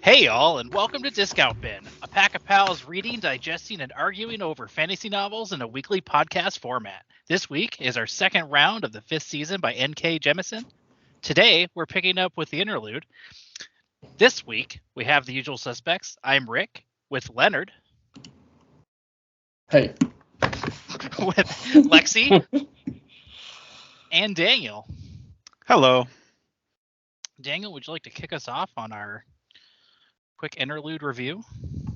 Hey y'all, and welcome to Discount Bin, a pack of pals reading, digesting, and arguing over fantasy novels in a weekly podcast format. This week is our second round of the 5th season by N.K. Jemisin. Today, we're picking up with the interlude. This week, we have the usual suspects. I'm Rick, with Leonard. Hey. With Lexi. And Daniel. Hello. Daniel, would you like to kick us off on our quick interlude review?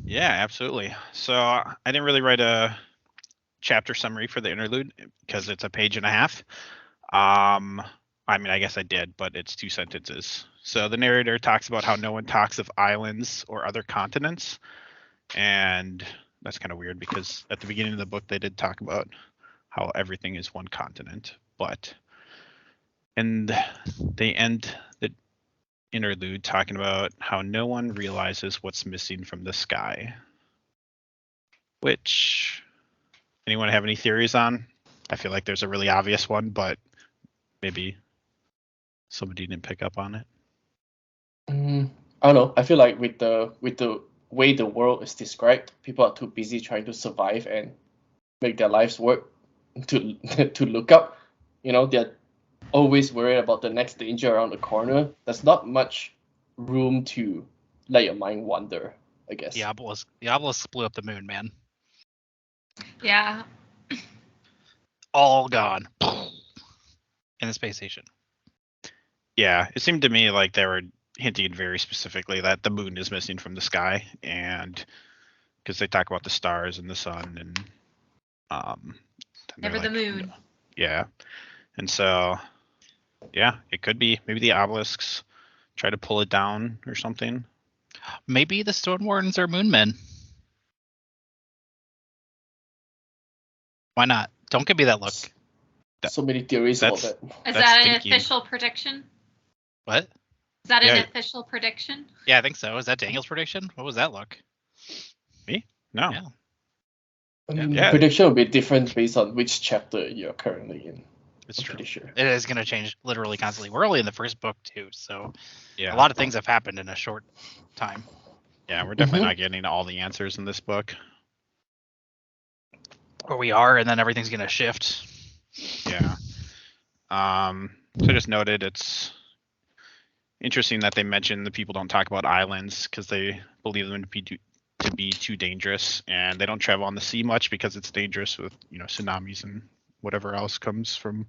Yeah, absolutely. So I didn't really write a chapter summary for the interlude because it's a page and a half. I mean, I guess I did, but it's 2 sentences. So the narrator talks about how no one talks of islands or other continents. And that's kind of weird because at the beginning of the book, they did talk about how everything is one continent. And they end the interlude talking about how no one realizes what's missing from the sky. Which, anyone have any theories on? I feel like there's a really obvious one, but maybe somebody didn't pick up on it. I don't know. I feel like with the way the world is described, people are too busy trying to survive and make their lives work to look up. You know, they're always worried about the next danger around the corner. There's not much room to let your mind wander, I guess. The obelisk blew up the moon, man. Yeah. All gone. In the space station. Yeah, it seemed to me like they were hinting very specifically that the moon is missing from the sky, and because they talk about the stars and the sun and Never the moon. Yeah. And so yeah, it could be maybe the obelisks try to pull it down or something. Maybe the Stone Wardens are moon men. Why not? Don't give me that look. So many theories about that. Is that an official prediction? What? Is that an official prediction? Yeah, I think so. Is that Daniel's prediction? What was that look? Me? No. Yeah. I mean, prediction will be different based on which chapter you're currently in. It's I'm true. pretty sure. It is going to change literally constantly. We're only in the first book too, so yeah, a lot of things have happened in a short time. Yeah, we're definitely not getting all the answers in this book. Or we are, and then everything's going to shift. Yeah. So I just noted it's interesting that they mention the people don't talk about islands because they believe them to be too dangerous, and they don't travel on the sea much because it's dangerous with tsunamis and whatever else comes from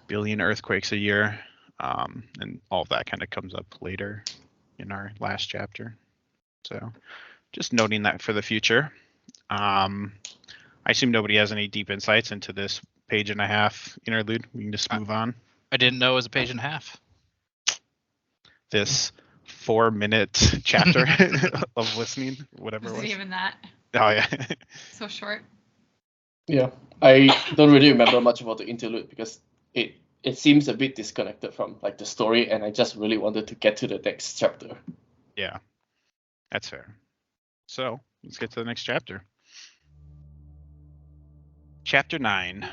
billion earthquakes a year, and all of that kind of comes up later in our last chapter. So just noting that for the future. I assume nobody has any deep insights into this page and a half interlude. We can just move on. I didn't know it was a page and a half. This 4-minute chapter of listening, whatever it was. Even that. Oh yeah. So short. Yeah, I don't really remember much about the interlude because it seems a bit disconnected from like the story, and I just really wanted to get to the next chapter. Yeah, that's fair. So let's get to the next chapter. Chapter 9.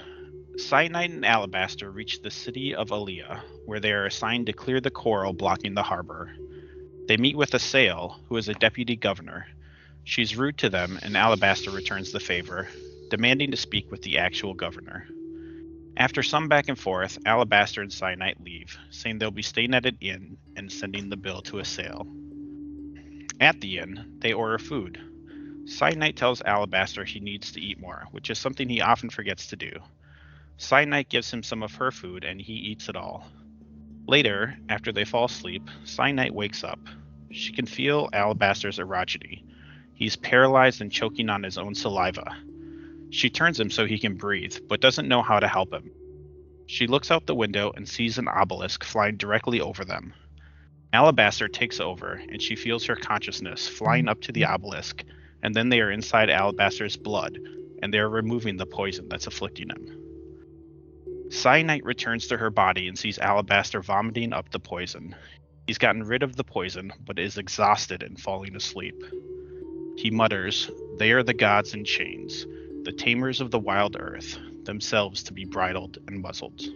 Cyanite and Alabaster reach the city of Alea, where they are assigned to clear the coral blocking the harbor. They meet with Asael, who is a deputy governor. She's rude to them, and Alabaster returns the favor, demanding to speak with the actual governor. After some back and forth, Alabaster and Cyanite leave, saying they'll be staying at an inn and sending the bill to Asael. At the inn, they order food. Cyanite tells Alabaster he needs to eat more, which is something he often forgets to do. Cyanite gives him some of her food, and he eats it all. Later, after they fall asleep, Cyanite wakes up. She can feel Alabaster's erogenity. He's paralyzed and choking on his own saliva. She turns him so he can breathe, but doesn't know how to help him. She looks out the window and sees an obelisk flying directly over them. Alabaster takes over, and she feels her consciousness flying up to the obelisk, and then they are inside Alabaster's blood, and they are removing the poison that's afflicting him. Cyanite returns to her body and sees Alabaster vomiting up the poison. He's gotten rid of the poison, but is exhausted and falling asleep. He mutters, "They are the gods in chains, the tamers of the wild earth, themselves to be bridled and muzzled."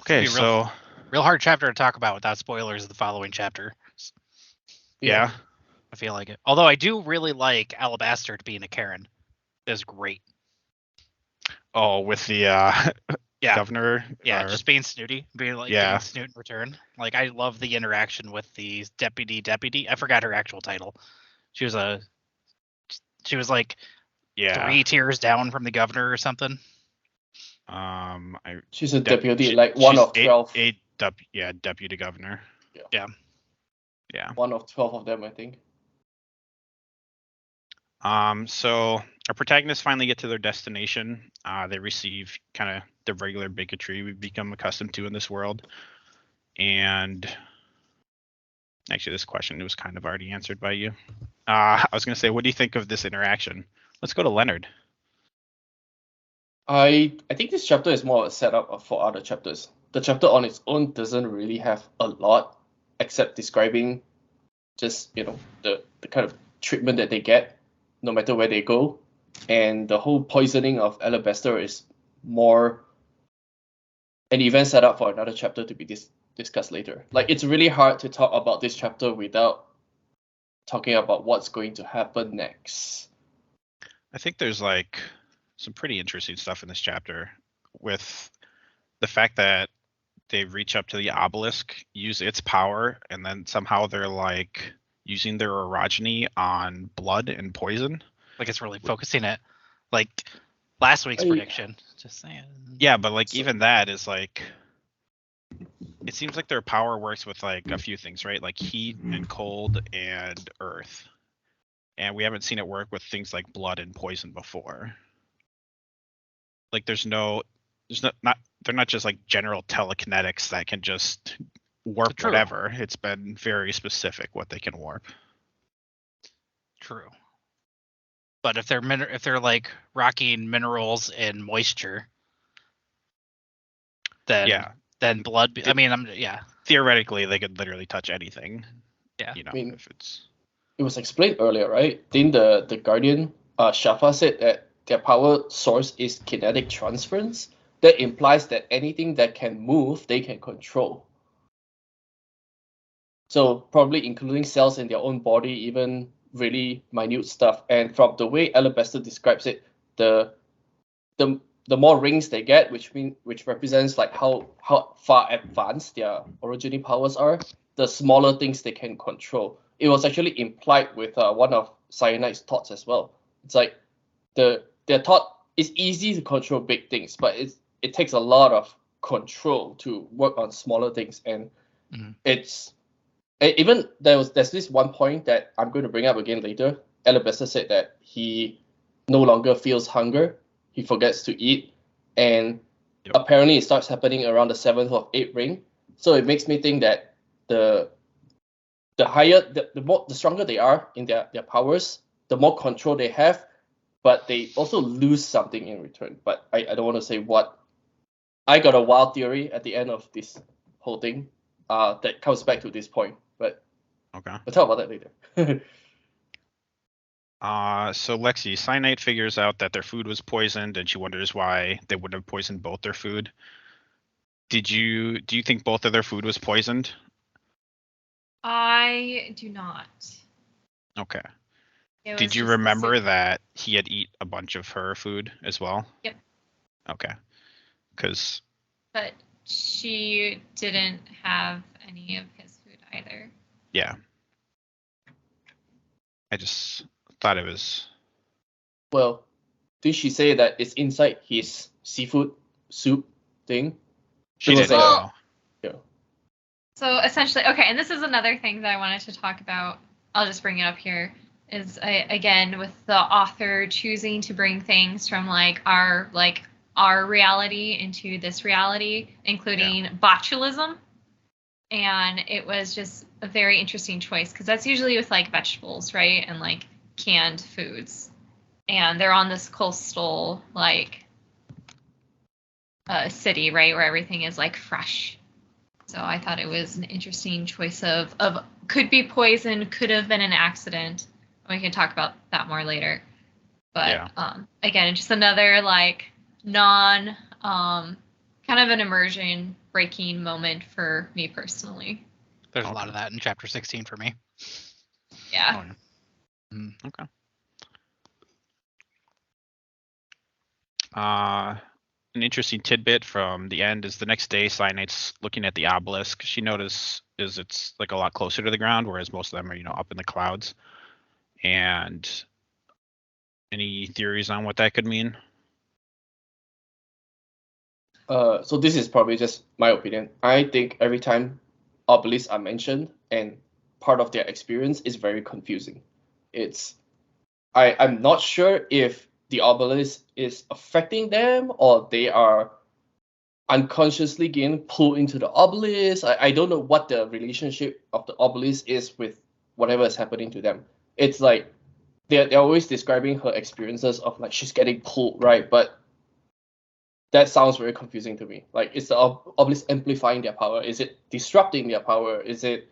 Okay, so real hard chapter to talk about without spoilers of the following chapter. Yeah. I feel like it. Although I do really like Alabaster being a Karen. It's great. Oh, with the governor. Yeah, just being snooty, being snoot in return. Like, I love the interaction with the deputy. I forgot her actual title. She was like 3 tiers down from the governor or something. She's a deputy, like one of 12. Deputy governor. Yeah. One of 12 of them, I think. So our protagonists finally get to their destination. They receive kind of the regular bigotry we've become accustomed to in this world. And actually, this question was kind of already answered by you. I was going to say, what do you think of this interaction? Let's go to Leonard. I think this chapter is more a setup for other chapters. The chapter on its own doesn't really have a lot, except describing just, the kind of treatment that they get no matter where they go. And the whole poisoning of Alabaster is more an event set up for another chapter to be discussed later. Like, it's really hard to talk about this chapter without talking about what's going to happen next. I think there's like some pretty interesting stuff in this chapter with the fact that they reach up to the obelisk, use its power, and then somehow they're like using their orogeny on blood and poison. Like, it's really focusing it, like last week's prediction. Just saying. Yeah, but like even that is like, it seems like their power works with like a few things, right? Like heat and cold and earth. And we haven't seen it work with things like blood and poison before. Like they're not just like general telekinetics that can just warp whatever. It's been very specific what they can warp. True. But if they're like rocking minerals and moisture, then blood. Theoretically, they could literally touch anything. Yeah. If it's. It was explained earlier, right? Didn't the Guardian, Shafa, said that their power source is kinetic transference? That implies that anything that can move, they can control. So probably including cells in their own body, even really minute stuff. And from the way Alabaster describes it, the more rings they get, which represents like how far advanced their orogeny powers are, the smaller things they can control. It was actually implied with one of Cyanide's thoughts as well. It's like their thought is easy to control big things, but it takes a lot of control to work on smaller things. And it's even there's this one point that I'm going to bring up again later. Alabaster said that he no longer feels hunger. He forgets to eat, and apparently it starts happening around the 7th or 8th ring. So it makes me think that the stronger they are in their powers, the more control they have, but they also lose something in return. But I don't want to say what. I got a wild theory at the end of this whole thing that comes back to this point, but okay, we'll talk about that later. So Lexi, Cyanide figures out that their food was poisoned, and she wonders why they would have poisoned both their food. Do you think both of their food was poisoned? I do not. Okay. Did you remember that he had eaten a bunch of her food as well? Yep. Okay. But she didn't have any of his food either. Yeah. I just thought it was. Well, did she say that it's inside his seafood soup thing? She did. Yeah. So essentially, okay, and this is another thing that I wanted to talk about. I'll just bring it up here. Is again with the author choosing to bring things from our reality into this reality, including botulism, and it was just a very interesting choice because that's usually with vegetables, right, and canned foods, and they're on this coastal city, right, where everything is fresh. So I thought it was an interesting choice of could be poison, could have been an accident. We can talk about that more later. But again, just another kind of an immersion breaking moment for me personally. There's a lot of that in chapter 16 for me. Yeah. Okay. An interesting tidbit from the end is the next day, Cyanite's looking at the obelisk. She notices it's like a lot closer to the ground, whereas most of them are, up in the clouds. And any theories on what that could mean? So this is probably just my opinion. I think every time obelisks are mentioned and part of their experience is very confusing. I'm not sure if the obelisk is affecting them or they are unconsciously getting pulled into the obelisk. I don't know what the relationship of the obelisk is with whatever is happening to them. It's like they're always describing her experiences of like she's getting pulled, right? But that sounds very confusing to me. Like, is the obelisk amplifying their power? Is it disrupting their power? Is it?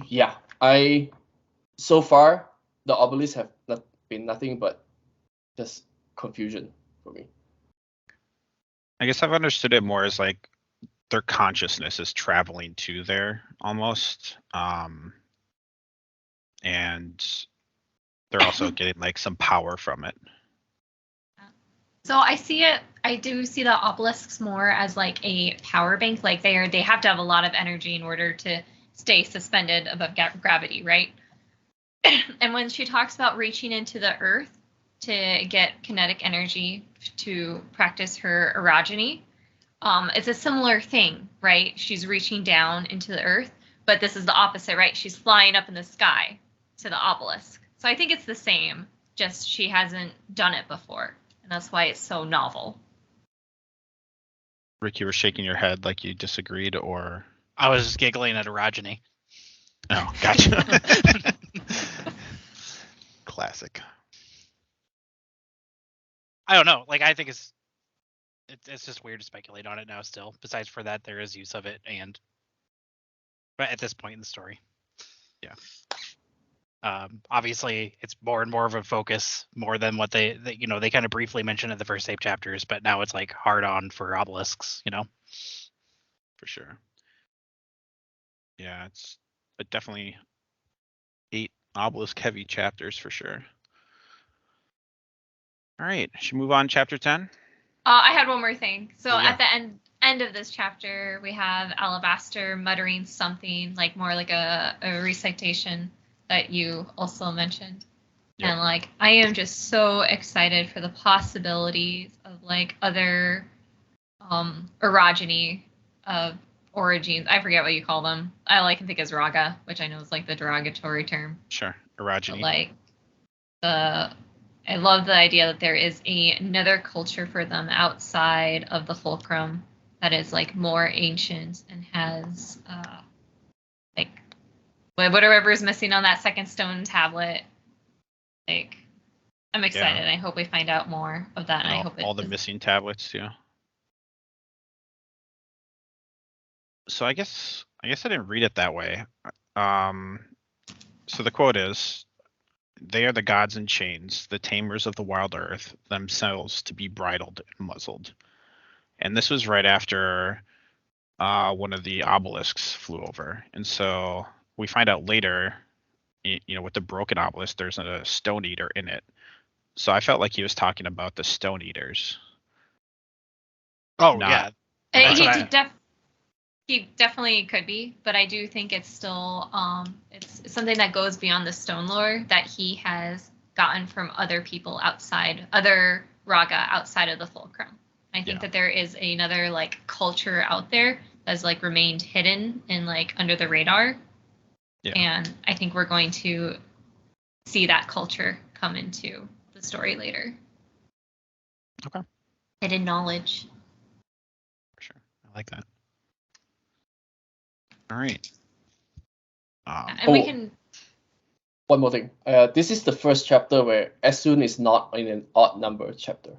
Yeah, so far the obelisks have been nothing but just confusion for me. I guess I've understood it more as like their consciousness is traveling to there almost. And they're also getting like some power from it. So I do see the obelisks more as like a power bank. Like they have to have a lot of energy in order to stay suspended above gravity, right? And when she talks about reaching into the earth to get kinetic energy to practice her orogeny, it's a similar thing, right? She's reaching down into the earth, but this is the opposite, right? She's flying up in the sky to the obelisk. So I think it's the same, just she hasn't done it before, and that's why it's so novel. Rick, you were shaking your head like you disagreed, or? I was just giggling at orogeny. Oh, gotcha. Classic. I don't know. Like, I think it's just weird to speculate on it now still. Besides for that, there is use of it, but at this point in the story. Yeah. Obviously, it's more and more of a focus, more than what they kind of briefly mentioned in the first 8 chapters, but now it's like hard on for obelisks, For sure. Yeah, it's definitely 8 obelisk heavy chapters for sure. All right, should we move on to chapter 10? I had one more thing. So yeah. At the end of this chapter, we have Alabaster muttering something like more like a recitation that you also mentioned. Yep. And like I am just so excited for the possibilities of like other orogeny of origins. I forget what you call them. All I can think is raga, which I know is like the derogatory term. Sure, orogeny. But like I love the idea that there is another culture for them outside of the fulcrum that is like more ancient and has like whatever is missing on that second stone tablet. Like I'm excited. Yeah. I hope we find out more of that. And I hope all the missing tablets too. So I guess I didn't read it that way. So the quote is, "They are the gods in chains, the tamers of the wild earth, themselves to be bridled and muzzled." And this was right after one of the obelisks flew over. And so we find out later, with the broken obelisk, there's a stone eater in it. So I felt like he was talking about the stone eaters. Oh, yeah. He definitely could be, but I do think it's still it's something that goes beyond the stone lore that he has gotten from other people other raga outside of the fulcrum. I think that there is another like culture out there that's like remained hidden and like under the radar. Yeah. And I think we're going to see that culture come into the story later. Okay. Hidden knowledge. For sure. I like that. All right. And we can. One more thing. This is the first chapter where Esun is not in an odd number chapter.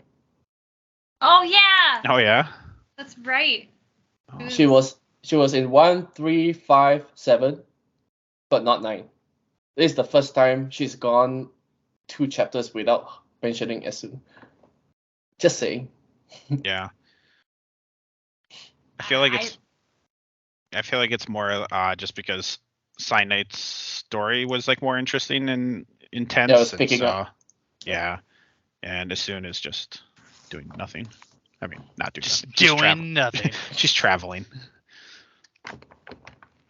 Oh yeah. Oh yeah. That's right. Oh. She was in 1, 3, 5, 7, but not 9. This is the first time she's gone 2 chapters without mentioning Esun. Just saying. Yeah. I feel like it's more just because Cyanite's story was like more interesting and intense. Yeah, it was and picking so, up. Yeah, and Asun is just doing nothing. I mean, not doing Just nothing. She's doing nothing. She's traveling.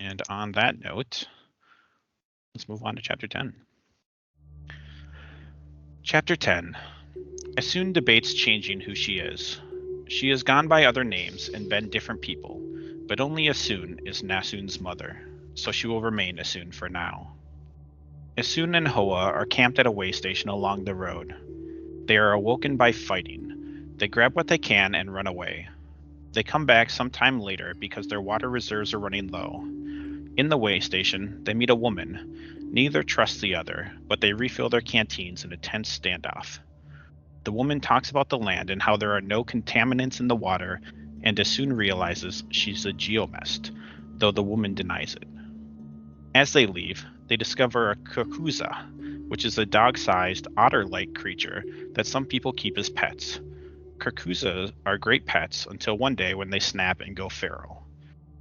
And on that note, let's move on to chapter 10. Chapter 10. Asun debates changing who she is. She has gone by other names and been different people, but only Asun is Nasun's mother, so she will remain Asun for now. Asun and Hoa are camped at a way station along the road. They are awoken by fighting. They grab what they can and run away. They come back sometime later because their water reserves are running low. In the way station, they meet a woman. Neither trusts the other, but they refill their canteens in a tense standoff. The woman talks about the land and how there are no contaminants in the water, and Asun realizes she's a geomest, though the woman denies it. As they leave, they discover a Kurkuza, which is a dog-sized, otter-like creature that some people keep as pets. Kurkuzas are great pets until one day when they snap and go feral.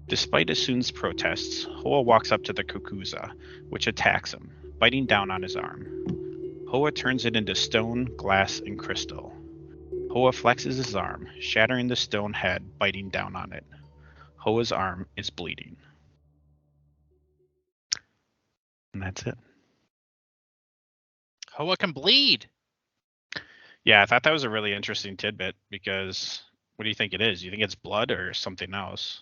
Despite Asun's protests, Hoa walks up to the Kurkuza, which attacks him, biting down on his arm. Hoa turns it into stone, glass, and crystal. Hoa flexes his arm, shattering the stone head, biting down on it. Hoa's arm is bleeding. And that's it. Hoa can bleed. Yeah, I thought that was a really interesting tidbit because what do you think it is? You think it's blood or something else?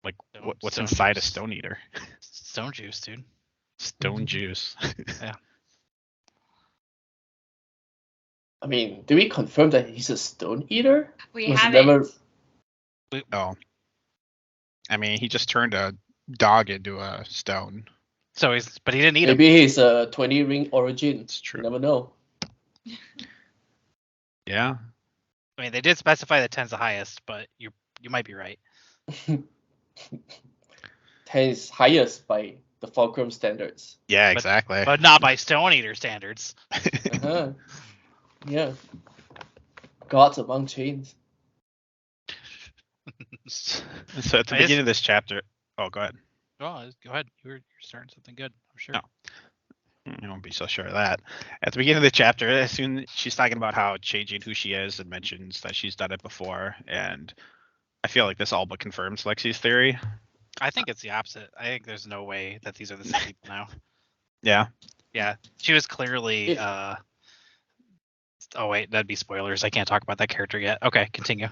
Like what's Stone inside a juice. stone eater? Stone juice, dude. Stone juice. Yeah. I mean, do we confirm that he's a stone eater? We Was haven't. never. Oh. I mean, he just turned a dog into a stone. So but he didn't eat him. Maybe he's a 20 ring origin. It's true. You never know. Yeah. I mean, they did specify that 10's the highest, but you might be right. 10 is highest by the Fulcrum standards. Yeah, exactly. But not by Stone Eater standards. Uh-huh. Yeah. Gods among chains. So at the beginning of this chapter, oh, go ahead. Oh, go ahead. You're starting something good. I'm sure. No. I won't be so sure of that. At the beginning of the chapter, as soon she's talking about how changing who she is and mentions that she's done it before, and I feel like this all but confirms Lexi's theory. I think it's the opposite. I think there's no way that these are the same people now. Yeah. Yeah. She was clearly oh wait, that'd be spoilers. I can't talk about that character yet. Okay, continue.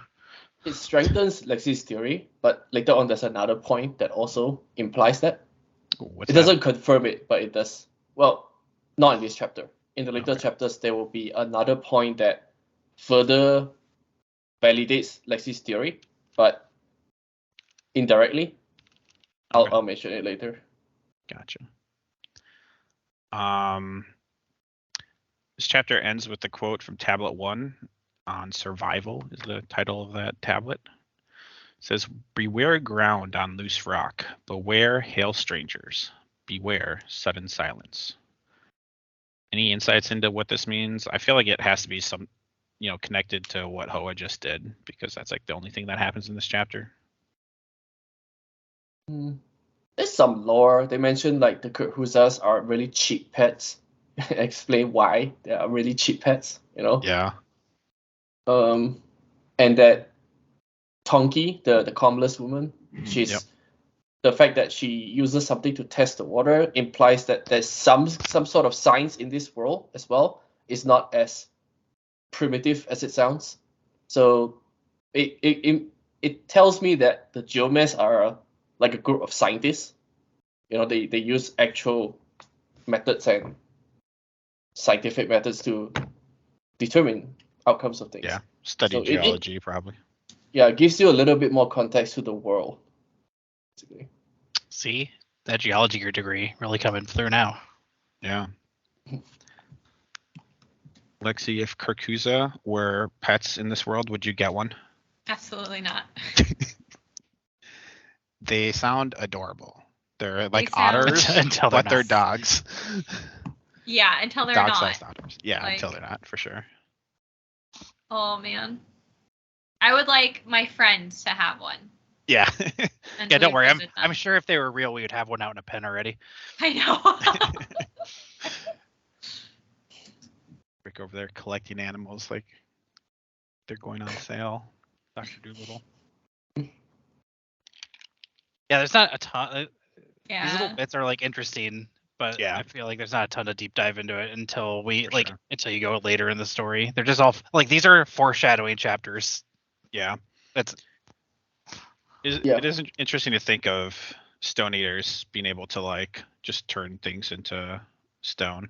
It strengthens Lexi's theory, but later on there's another point that also implies that. What's it that? doesn't confirm it, but it does. Well, not in this chapter. In the later Okay. chapters, there will be another point that further validates Lexi's theory, but indirectly. Okay. I'll mention it later. Gotcha. This chapter ends with the quote from Tablet 1 on survival is the title of that tablet. It says, "Beware ground on loose rock, beware hail strangers, beware sudden silence." Any insights into what this means? I feel like it has to be some, connected to what Hoa just did, because that's like the only thing that happens in this chapter. There's some lore. They mentioned like the Kurkuzas are really cheap pets. Explain why they are really cheap pets, Yeah. And that Tonki, the commonless woman, she's the fact that she uses something to test the water implies that there's some sort of science in this world as well. It's not as primitive as it sounds. So it tells me that the geomests are like a group of scientists. They use actual methods and scientific methods to determine outcomes of things. Yeah. Study So geology, probably. Yeah, it gives you a little bit more context to the world. Basically. See, that geology degree really coming through now. Yeah. Lexi, if Kurkuza were pets in this world, would you get one? Absolutely not. They sound adorable. They're like sound- otters, Until they're but they're not. dogs. Yeah, until they're not. Dog-sized otters. Yeah, Like- until they're not, for sure. Oh man. I would like my friends to have one. Yeah. Yeah, don't worry. Mentally I'm sure if they were real, we would have one out in a pen already. I know. Rick over there collecting animals like they're going on sale. Dr. Doolittle. Yeah, there's not a ton. These little Yeah. bits are like interesting, but Yeah. I feel like there's not a ton of deep dive into it until we For like sure. until you go later in the story. They're just all like these are foreshadowing chapters. Yeah. That's It is interesting to think of Stone Eaters being able to like just turn things into stone.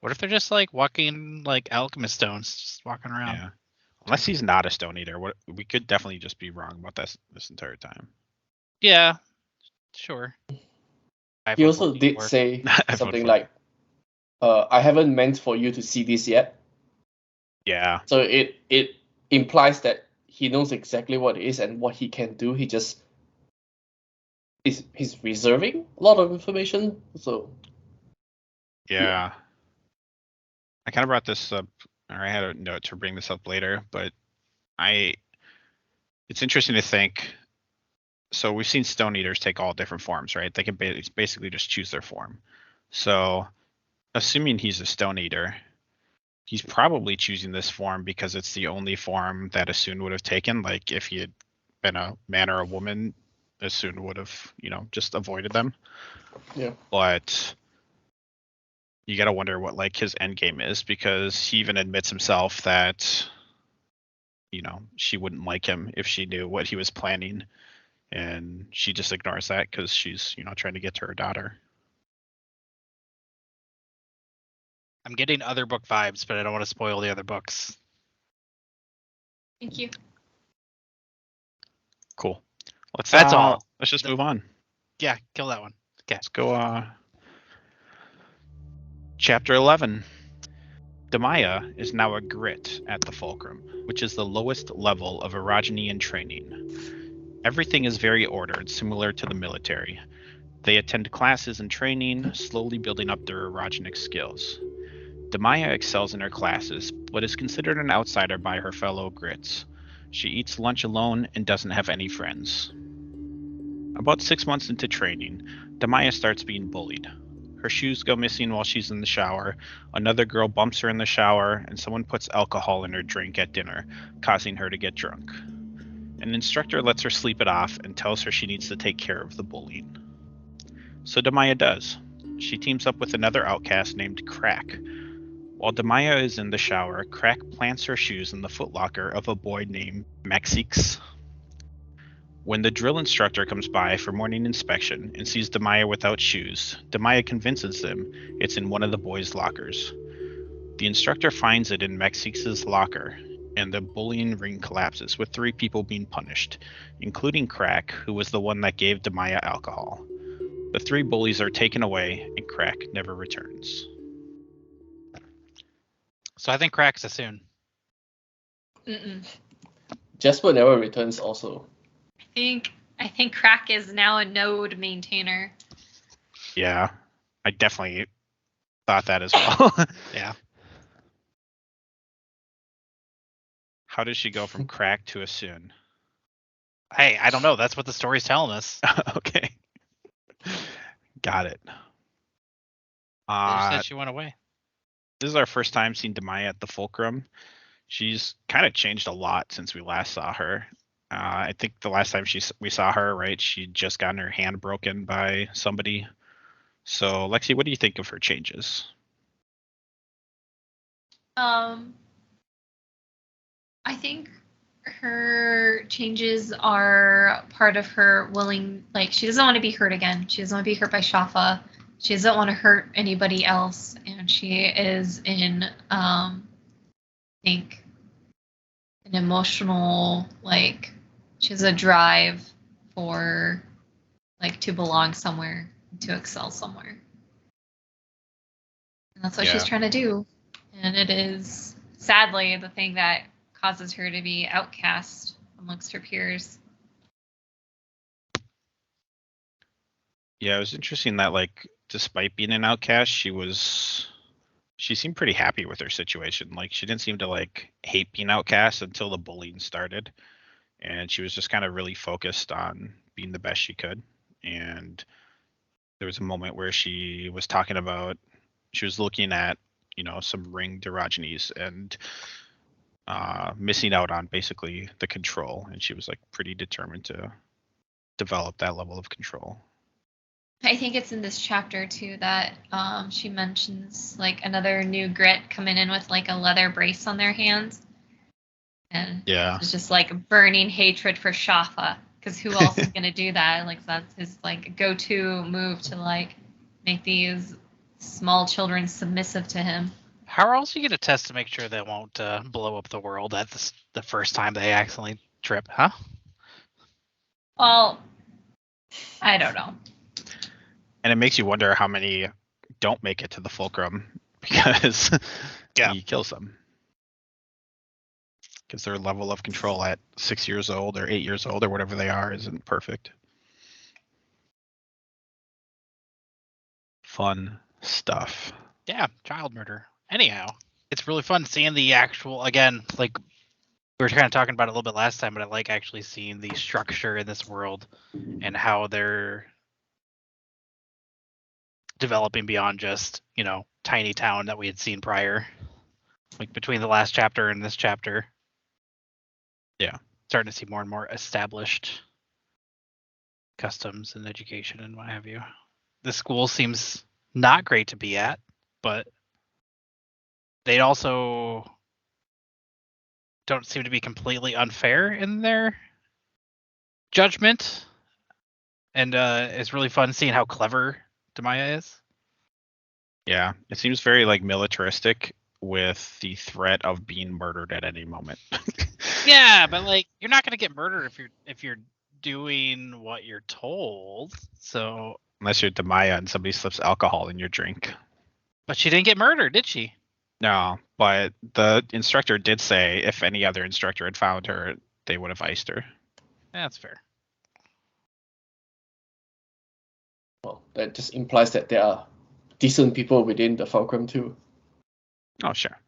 what if they're just like walking like alchemist stones, just walking around. Yeah. Unless he's not a Stone Eater, we could definitely just be wrong about this entire time. Yeah, sure. He also did say something like, I haven't meant for you to see this yet. Yeah. So it implies that he knows exactly what it is and what he can do. He just he's reserving a lot of information. So Yeah. I kind of brought this up, or I had a note to bring this up later, but it's interesting to think. So we've seen Stone Eaters take all different forms, right? They can basically just choose their form. So assuming he's a Stone Eater, he's probably choosing this form because it's the only form that Asun would have taken. Like if he had been a man or a woman, Asun would have, just avoided them. Yeah. But you gotta wonder what like his end game is, because he even admits himself that, she wouldn't like him if she knew what he was planning, and she just ignores that because she's, trying to get to her daughter. I'm getting other book vibes, but I don't want to spoil the other books. Thank you. Cool. That's all. Let's just move on. Yeah, kill that one. Okay. Let's go. Chapter 11. Damaya is now a grit at the Fulcrum, which is the lowest level of Erogenian training. Everything is very ordered, similar to the military. They attend classes and training, slowly building up their erogenic skills. Damaya excels in her classes, but is considered an outsider by her fellow grits. She eats lunch alone and doesn't have any friends. About 6 months into training, Damaya starts being bullied. Her shoes go missing while she's in the shower, another girl bumps her in the shower, and someone puts alcohol in her drink at dinner, causing her to get drunk. An instructor lets her sleep it off and tells her she needs to take care of the bullying. So Damaya does. She teams up with another outcast named Crack. While Damaya is in the shower, Crack plants her shoes in the footlocker of a boy named Maxix. When the drill instructor comes by for morning inspection and sees Damaya without shoes, Damaya convinces them it's in one of the boys' lockers. The instructor finds it in Maxix's locker, and the bullying ring collapses, with 3 people being punished, including Crack, who was the one that gave Damaya alcohol. The 3 bullies are taken away, and Crack never returns. So I think Crack's a soon. Jasper never returns also. I think Crack is now a node maintainer. Yeah, I definitely thought that as well. Yeah. How does she go from Crack to Asun? Hey, I don't know. That's what the story's telling us. Okay. Got it. They said she went away. This is our first time seeing Damaya at the Fulcrum. She's kind of changed a lot since we last saw her. I think the last time we saw her, right, she'd just gotten her hand broken by somebody. So, Lexi, what do you think of her changes? I think her changes are part of her she doesn't want to be hurt again. She doesn't want to be hurt by Shafa. She doesn't want to hurt anybody else. And she is in, I think, an emotional, she has a drive for, to belong somewhere, to excel somewhere. And that's what she's trying to do. And it is, sadly, the thing that causes her to be outcast amongst her peers. Yeah, it was interesting that, despite being an outcast, she seemed pretty happy with her situation. She didn't seem to, hate being outcast until the bullying started. and she was just kind of really focused on being the best she could. And there was a moment where she was talking about, she was looking at, some ringed erogenes and missing out on basically the control, and she was like pretty determined to develop that level of control. I think it's in this chapter too that she mentions like another new grit coming in with like a leather brace on their hands, and it's just like burning hatred for Shafa, because who else is gonna do that? Like that's his like go-to move to like make these small children submissive to him. How else are you gonna test to make sure they won't blow up the world at the first time they accidentally trip, huh? Well, I don't know. And it makes you wonder how many don't make it to the fulcrum because he kills them. Because their level of control at 6 years old or 8 years old or whatever they are isn't perfect. Fun stuff. Yeah, child murder. Anyhow, it's really fun seeing the actual, again, like we were kind of talking about it a little bit last time, but I like actually seeing the structure in this world and how they're developing beyond just, tiny town that we had seen prior. Like between the last chapter and this chapter. Yeah. Starting to see more and more established customs and education and what have you. The school seems not great to be at, but they also don't seem to be completely unfair in their judgment. And it's really fun seeing how clever Demaya is. Yeah, it seems very like militaristic with the threat of being murdered at any moment. Yeah, but like you're not gonna get murdered if you're doing what you're told. So unless you're Demaya and somebody slips alcohol in your drink. But she didn't get murdered, did she? No, but the instructor did say if any other instructor had found her, they would have iced her. That's fair. Well, that just implies that there are decent people within the Fulcrum too. Oh, sure.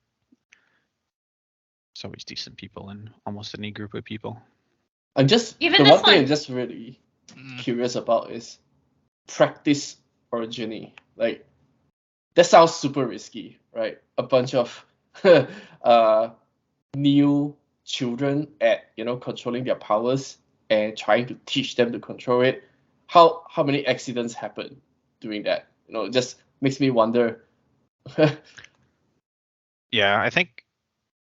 There's always decent people in almost any group of people. I'm just Even the this one thing one. I'm just really curious about is practice orogeny. Like that sounds super risky, right? A bunch of new children at controlling their powers and trying to teach them to control it. How many accidents happen doing that? It just makes me wonder. Yeah, I think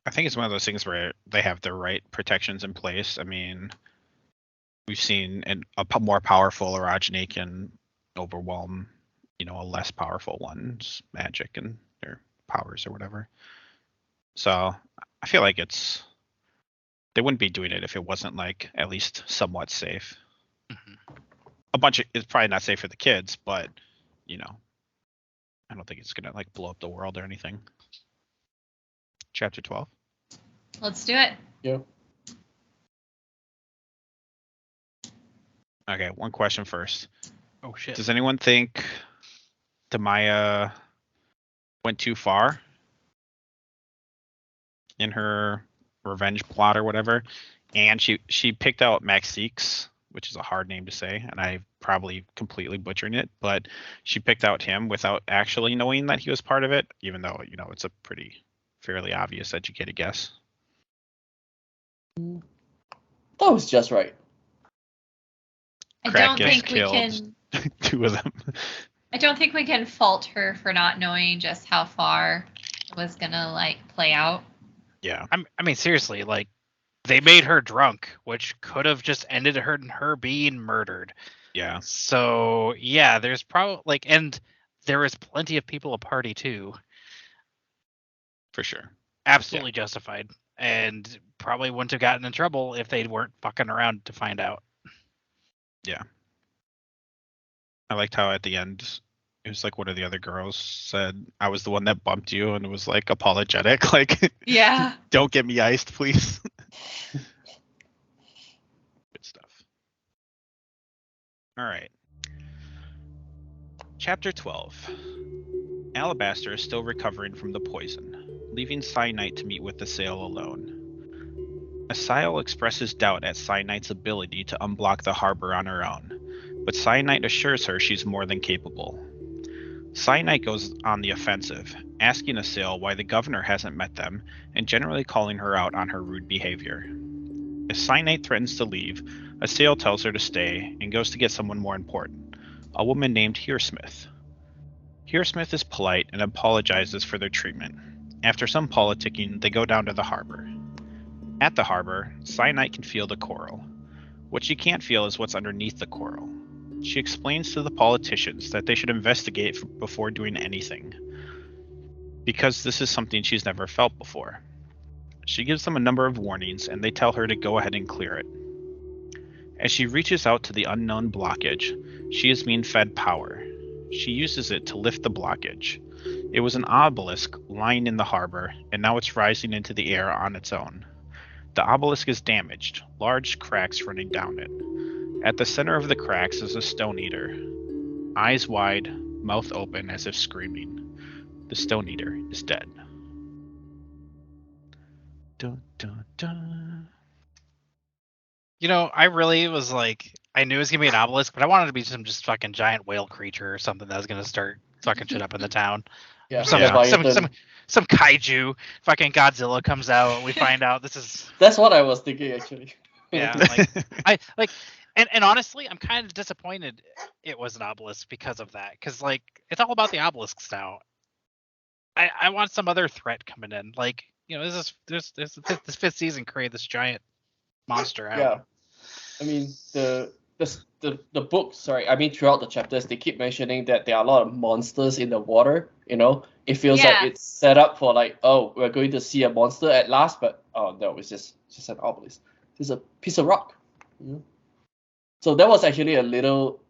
it's one of those things where they have the right protections in place. I mean, we've seen a more powerful orogeny can overwhelm, a less powerful one's magic and their powers or whatever. So I feel like they wouldn't be doing it if it wasn't like at least somewhat safe. Mm-hmm. It's probably not safe for the kids, but I don't think it's gonna like blow up the world or anything. Chapter 12. Let's do it. Yeah. Okay, one question first. Oh shit. Does anyone think Demaya went too far in her revenge plot or whatever? And she picked out Maxix, which is a hard name to say, and I probably completely butchering it, but she picked out him without actually knowing that he was part of it, even though, it's a fairly obvious educated guess. That was just right. I Crack don't gets think we killed. can. 2 of them. I don't think we can fault her for not knowing just how far it was gonna like play out. Yeah. I mean, seriously, like they made her drunk, which could have just ended her being murdered. Yeah. So yeah, there's probably and there was plenty of people at party too. For sure. Absolutely justified, and probably wouldn't have gotten in trouble if they weren't fucking around to find out. Yeah. I liked how at the end it was like one of the other girls said, I was the one that bumped you, and it was like apologetic, like Yeah. Don't get me iced, please. Good stuff. All right. Chapter 12. Alabaster is still recovering from the poison, leaving Cyanite to meet with the Sail alone. Asiel expresses doubt at Cyanite's ability to unblock the harbor on her own, but Cyanite assures her she's more than capable. Cyanite goes on the offensive, asking Asiel why the governor hasn't met them, and generally calling her out on her rude behavior. As Cyanite threatens to leave, Asiel tells her to stay and goes to get someone more important, a woman named Heresmith. Heresmith is polite and apologizes for their treatment. After some politicking, they go down to the harbor. At the harbor, Cyanite can feel the coral. What she can't feel is what's underneath the coral. She explains to the politicians that they should investigate before doing anything, because this is something she's never felt before. She gives them a number of warnings, and they tell her to go ahead and clear it. As she reaches out to the unknown blockage, she is being fed power. She uses it to lift the blockage. It was an obelisk lying in the harbor, and now it's rising into the air on its own. The obelisk is damaged, large cracks running down it. At the center of the cracks is a stone eater. Eyes wide, mouth open as if screaming. The stone eater is dead. Dun, dun, dun. You know, I really was like, I knew it was gonna be an obelisk, but I wanted it to be some just fucking giant whale creature or something that was gonna start fucking shit up in the town. Yeah, Some, Leviathan. some kaiju, fucking Godzilla comes out, and we find out this is That's what I was thinking actually. yeah, like I like, and honestly, I'm kind of disappointed it was an obelisk because of that, because like it's all about the obelisks now. I want some other threat coming in, like you know, this fifth season created this giant monster out. Yeah, I mean the book. Sorry, I mean throughout the chapters they keep mentioning that there are a lot of monsters in the water. You know, it feels like it's set up for like, oh, we're going to see a monster at last, but oh no, it's just an obelisk. It's a piece of rock. You know? So that was actually a little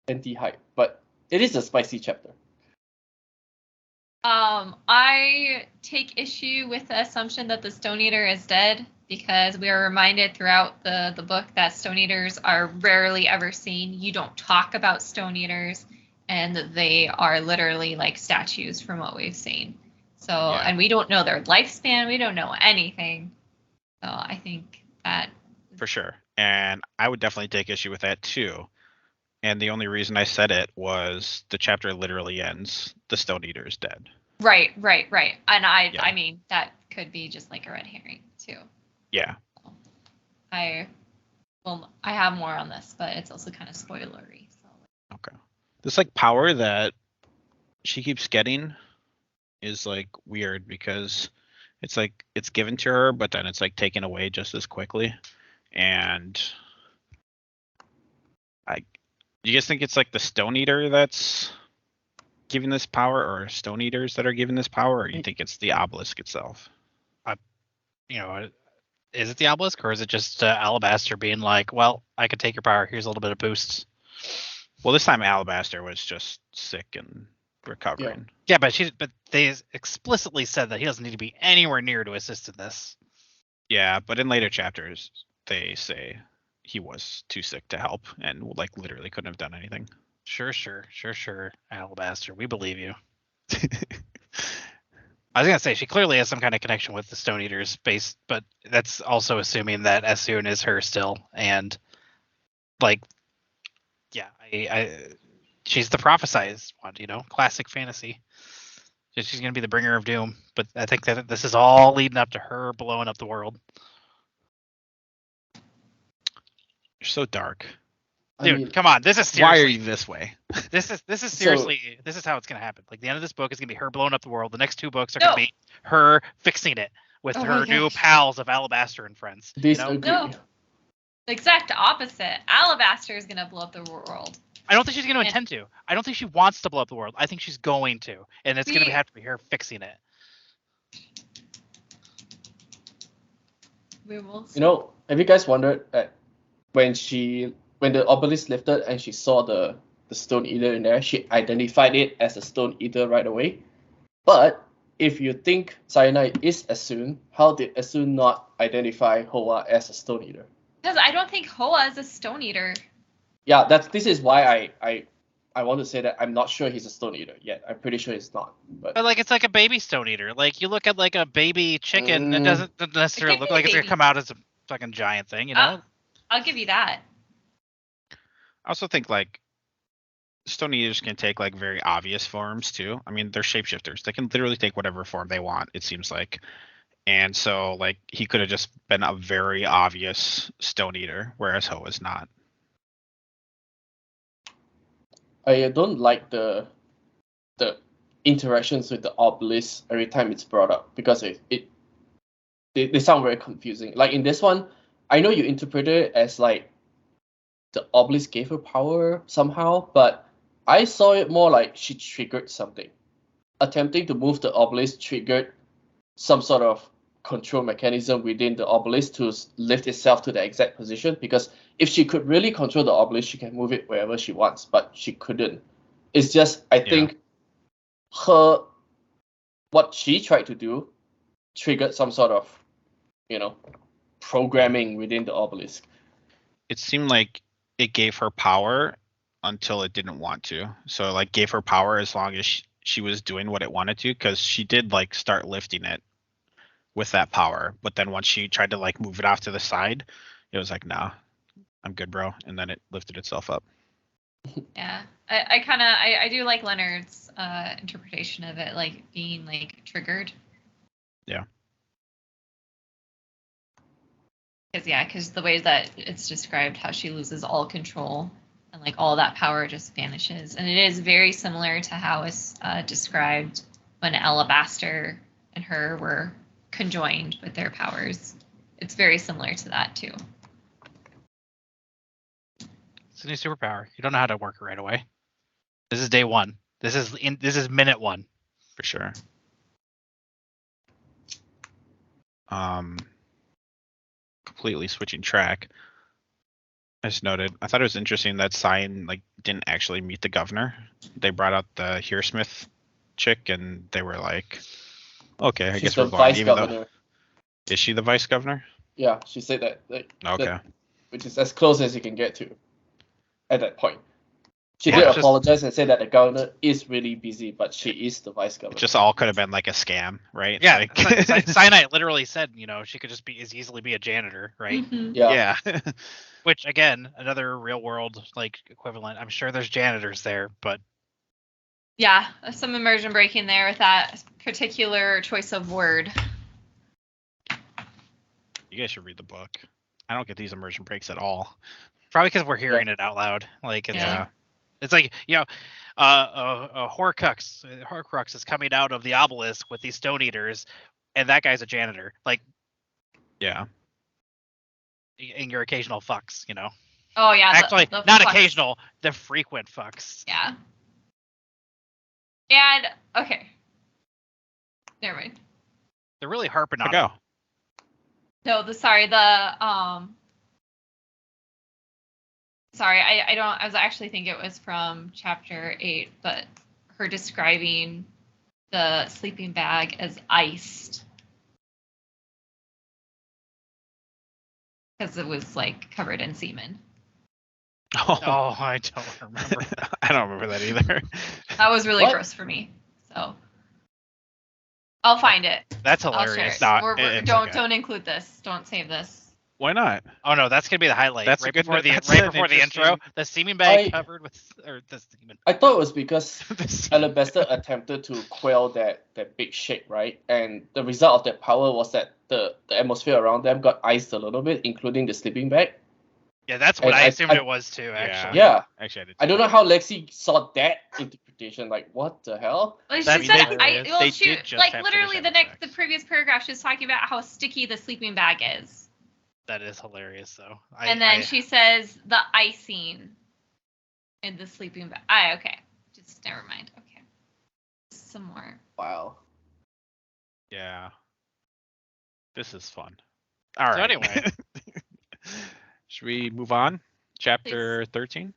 anti-hype, but it is a spicy chapter. I take issue with the assumption that the Stone Eater is dead, because we are reminded throughout the book that Stone Eaters are rarely ever seen. You don't talk about Stone Eaters, and they are literally like statues from what we've seen. So, yeah. And we don't know their lifespan. We don't know anything. So I think that... For sure. And I would definitely take issue with that too. And the only reason I said it was the chapter literally ends, the Stone Eater is dead. Right. And I mean, that could be just like a red herring too. Yeah. So I have more on this, but it's also kind of spoilery. So. Okay. This like power that she keeps getting is like weird, because it's like it's given to her, but then it's like taken away just as quickly. And do you guys think it's like the Stone Eater that's giving this power, or Stone Eaters that are giving this power, or you think it's the obelisk itself? You know, is it the obelisk, or is it just Alabaster being like, well, I could take your power, here's a little bit of boost? Well, this time Alabaster was just sick and recovering. Yeah, but they explicitly said that he doesn't need to be anywhere near to assist in this. Yeah, but in later chapters, they say he was too sick to help and like literally couldn't have done anything. Sure, Alabaster, we believe you. I was gonna say she clearly has some kind of connection with the Stone Eaters base, but that's also assuming that Esun is her still, and like, yeah, she's the prophesized one, you know, classic fantasy. She's gonna be the bringer of doom, but I think that this is all leading up to her blowing up the world. You're so dark. Dude, come on. This is seriously. Why are you this way? This is seriously. This is how it's gonna happen. Like the end of this book is gonna be her blowing up the world. The next two books are gonna be her fixing it with her new pals of Alabaster and friends. No, the exact opposite. Alabaster is gonna blow up the world. I don't think she's gonna intend to. I don't think she wants to blow up the world. I think she's going to, and it's gonna have to be her fixing it. We will see. You know, have you guys wondered that when the obelisk lifted and she saw the Stone Eater in there, she identified it as a Stone Eater right away? But if you think Cyanide is Esun, how did Esun not identify Hoa as a Stone Eater? Because I don't think Hoa is a Stone Eater. Yeah, this is why I want to say that I'm not sure he's a Stone Eater yet. I'm pretty sure he's not. But like it's like a baby Stone Eater. Like you look at like a baby chicken, it doesn't necessarily look like it's gonna come out as a fucking giant thing, you know? I'll give you that. I also think like Stone Eaters can take like very obvious forms too. I mean, they're shapeshifters. They can literally take whatever form they want, it seems like. And so like he could have just been a very obvious Stone Eater, whereas Ho is not. I don't like the interactions with the obelisk every time it's brought up because they sound very confusing. Like in this one, I know you interpreted it as like the obelisk gave her power somehow, but I saw it more like she triggered something. Attempting to move the obelisk triggered some sort of control mechanism within the obelisk to lift itself to the exact position, because if she could really control the obelisk, she can move it wherever she wants, but she couldn't. It's just, I think what she tried to do triggered some sort of, programming within the obelisk. It seemed like it gave her power until it didn't want to. So like gave her power as long as she was doing what it wanted to, because she did like start lifting it with that power. But then once she tried to like move it off to the side, it was like, nah, I'm good, bro. And then it lifted itself up. Yeah, I do like Leonard's interpretation of it, like being like triggered. Yeah. Because the way that it's described, how she loses all control and like all that power just vanishes, and it is very similar to how it's described when Alabaster and her were conjoined with their powers. It's very similar to that too. It's a new superpower. You don't know how to work it right away. This is day one. This is minute one. For sure. Completely switching track. I just noted, I thought it was interesting that Cyan like didn't actually meet the governor. They brought out the Hearsmith chick, and they were like, "Okay, I She's guess the we're going." vice governor. Is she the vice governor? Yeah, she said that. Okay. Which is as close as you can get to at that point. She Yeah, did it's just- apologize and say that the governor is really busy, but she is the vice governor. It just all could have been like a scam, right? Yeah, Like- Cyanide literally said, she could just as easily be a janitor, right? Mm-hmm. Yeah. Yeah. Which again, another real world like equivalent. I'm sure there's janitors there, but Yeah, some immersion breaking there with that particular choice of word. You guys should read the book. I don't get these immersion breaks at all. probably because we're hearing it out loud. Like it's like a Horcrux is coming out of the obelisk with these Stone Eaters, and that guy's a janitor. Like, Yeah. and your occasional fucks, Oh yeah, Actually, the not fucks. occasional, the frequent fucks. Yeah. And okay, never mind. They're really harping on Go. it. No, I was actually think it was from chapter 8, but her describing the sleeping bag as iced. Because it was like covered in semen. Oh, I don't remember. I don't remember that either. That was really What? gross for me. So I'll find it. That's I'll share hilarious. it. No, it's okay. Don't include this. Don't save this. Why not? Oh no, that's gonna be the highlight. That's right a good- before the that's right an before the intro. interesting- The semen bag I- covered with the semen. I thought it was because The semen. Alabaster attempted to quell that big shake, right? And the result of that power was that the atmosphere around them got iced a little bit, including the sleeping bag. Yeah, that's what And I I- assumed I- it was too. Actually, Yeah. Actually, I did. I don't know how Lexi saw that interpretation. Like, what the hell? Well, she That's said, hilarious. They she did just like have literally finished the having previous paragraph. She was talking about how sticky the sleeping bag is, that is hilarious though. and then she says the icing in the sleeping bag. Okay, just never mind. Okay, some more. Wow. Yeah. This is fun. All right. So anyway. Should we move on? Chapter 13?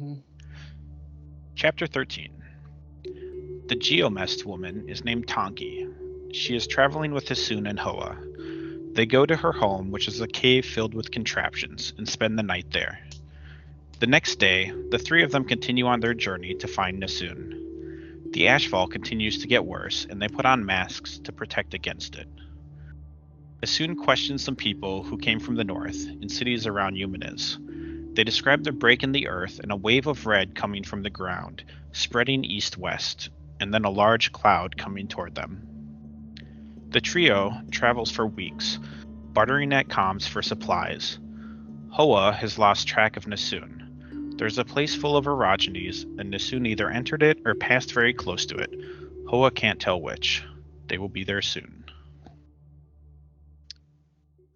Mhm. Chapter 13. The Geomest woman is named Tonki. She is traveling with Hisun and Hoa. They go to her home, which is a cave filled with contraptions, and spend the night there. The next day, the three of them continue on their journey to find Nisun. The ashfall continues to get worse, and they put on masks to protect against it. Esun questioned some people who came from the north in cities around Eumenes. They described the break in the earth and a wave of red coming from the ground, spreading east-west, and then a large cloud coming toward them. The trio travels for weeks, bartering at comms for supplies. Hoa has lost track of Nasun. There's a place full of Erogenes, and Nasun either entered it or passed very close to it. Hoa can't tell which. They will be there soon.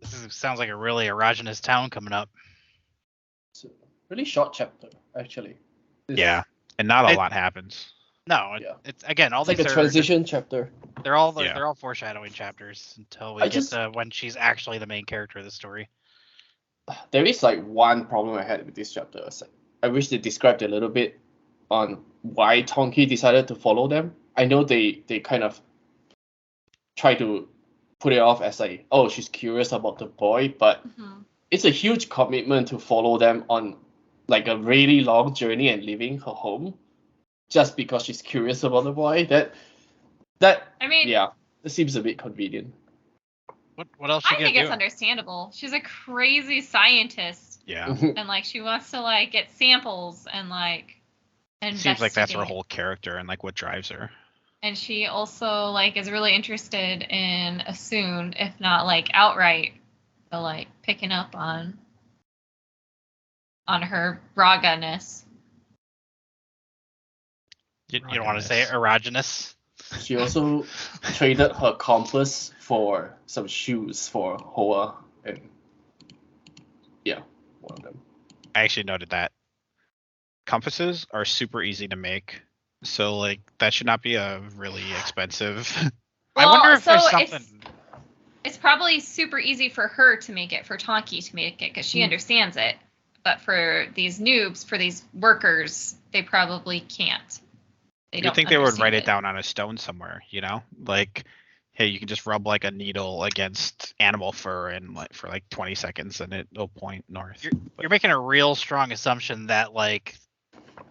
Sounds like a really erogenous town coming up. It's a really short chapter, actually. Yeah, and not a lot happens. No, Yeah. It's again all It's like these a are transition chapter. they're all foreshadowing chapters until we get to when she's actually the main character of the story. There is like one problem I had with this chapter. It's like, I wish they described a little bit on why Tonki decided to follow them. I know they kind of try to put it off as like, oh, she's curious about the boy, but it's a huge commitment to follow them on like a really long journey and leaving her home just because she's curious about the boy. That seems a bit convenient. What else? I think it's understandable. She's a crazy scientist. Yeah. And like she wants to like get samples and like seems like that's her whole character and like what drives her. And she also like is really interested in Esun, if not like outright, but like picking up on her raga-ness. You don't want to say erogenous? She also traded her compass for some shoes for Hoa, and one of them. I actually noted that. Compasses are super easy to make, so like that should not be a really expensive. Well, I wonder if there's something. It's probably super easy for her to make it, for Tonki to make it, because she understands it. But for these noobs, for these workers, they probably can't. You think they would write it down on a stone somewhere, you know? Like, hey, you can just rub like a needle against animal fur and like for like 20 seconds and it'll point north. You're making a real strong assumption that like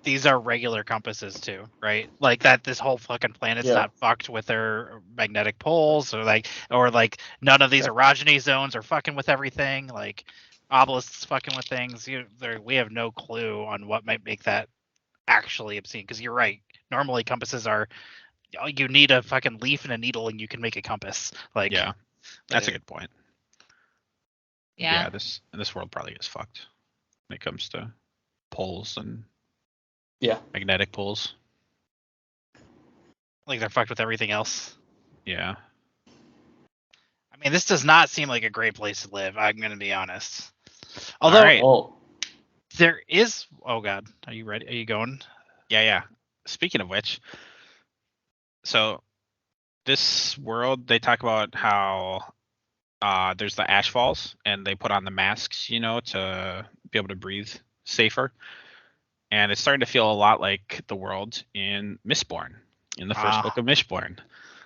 these are regular compasses too, right? Like that this whole fucking planet's not fucked with their magnetic poles or like none of these orogeny zones are fucking with everything. Like obelisks fucking with things. We have no clue on what might make that actually obscene. Because you're right. Normally compasses are you need a fucking leaf and a needle and you can make a compass. Like that's a good point. Yeah. This world probably is fucked when it comes to poles and magnetic poles. Like they're fucked with everything else. Yeah. I mean, this does not seem like a great place to live. I'm gonna be honest. Although there is. Oh God, are you ready? Are you going? Yeah. Speaking of which, so this world, they talk about how there's the ash falls and they put on the masks, you know, to be able to breathe safer. And it's starting to feel a lot like the world in Mistborn, in the first book of Mistborn.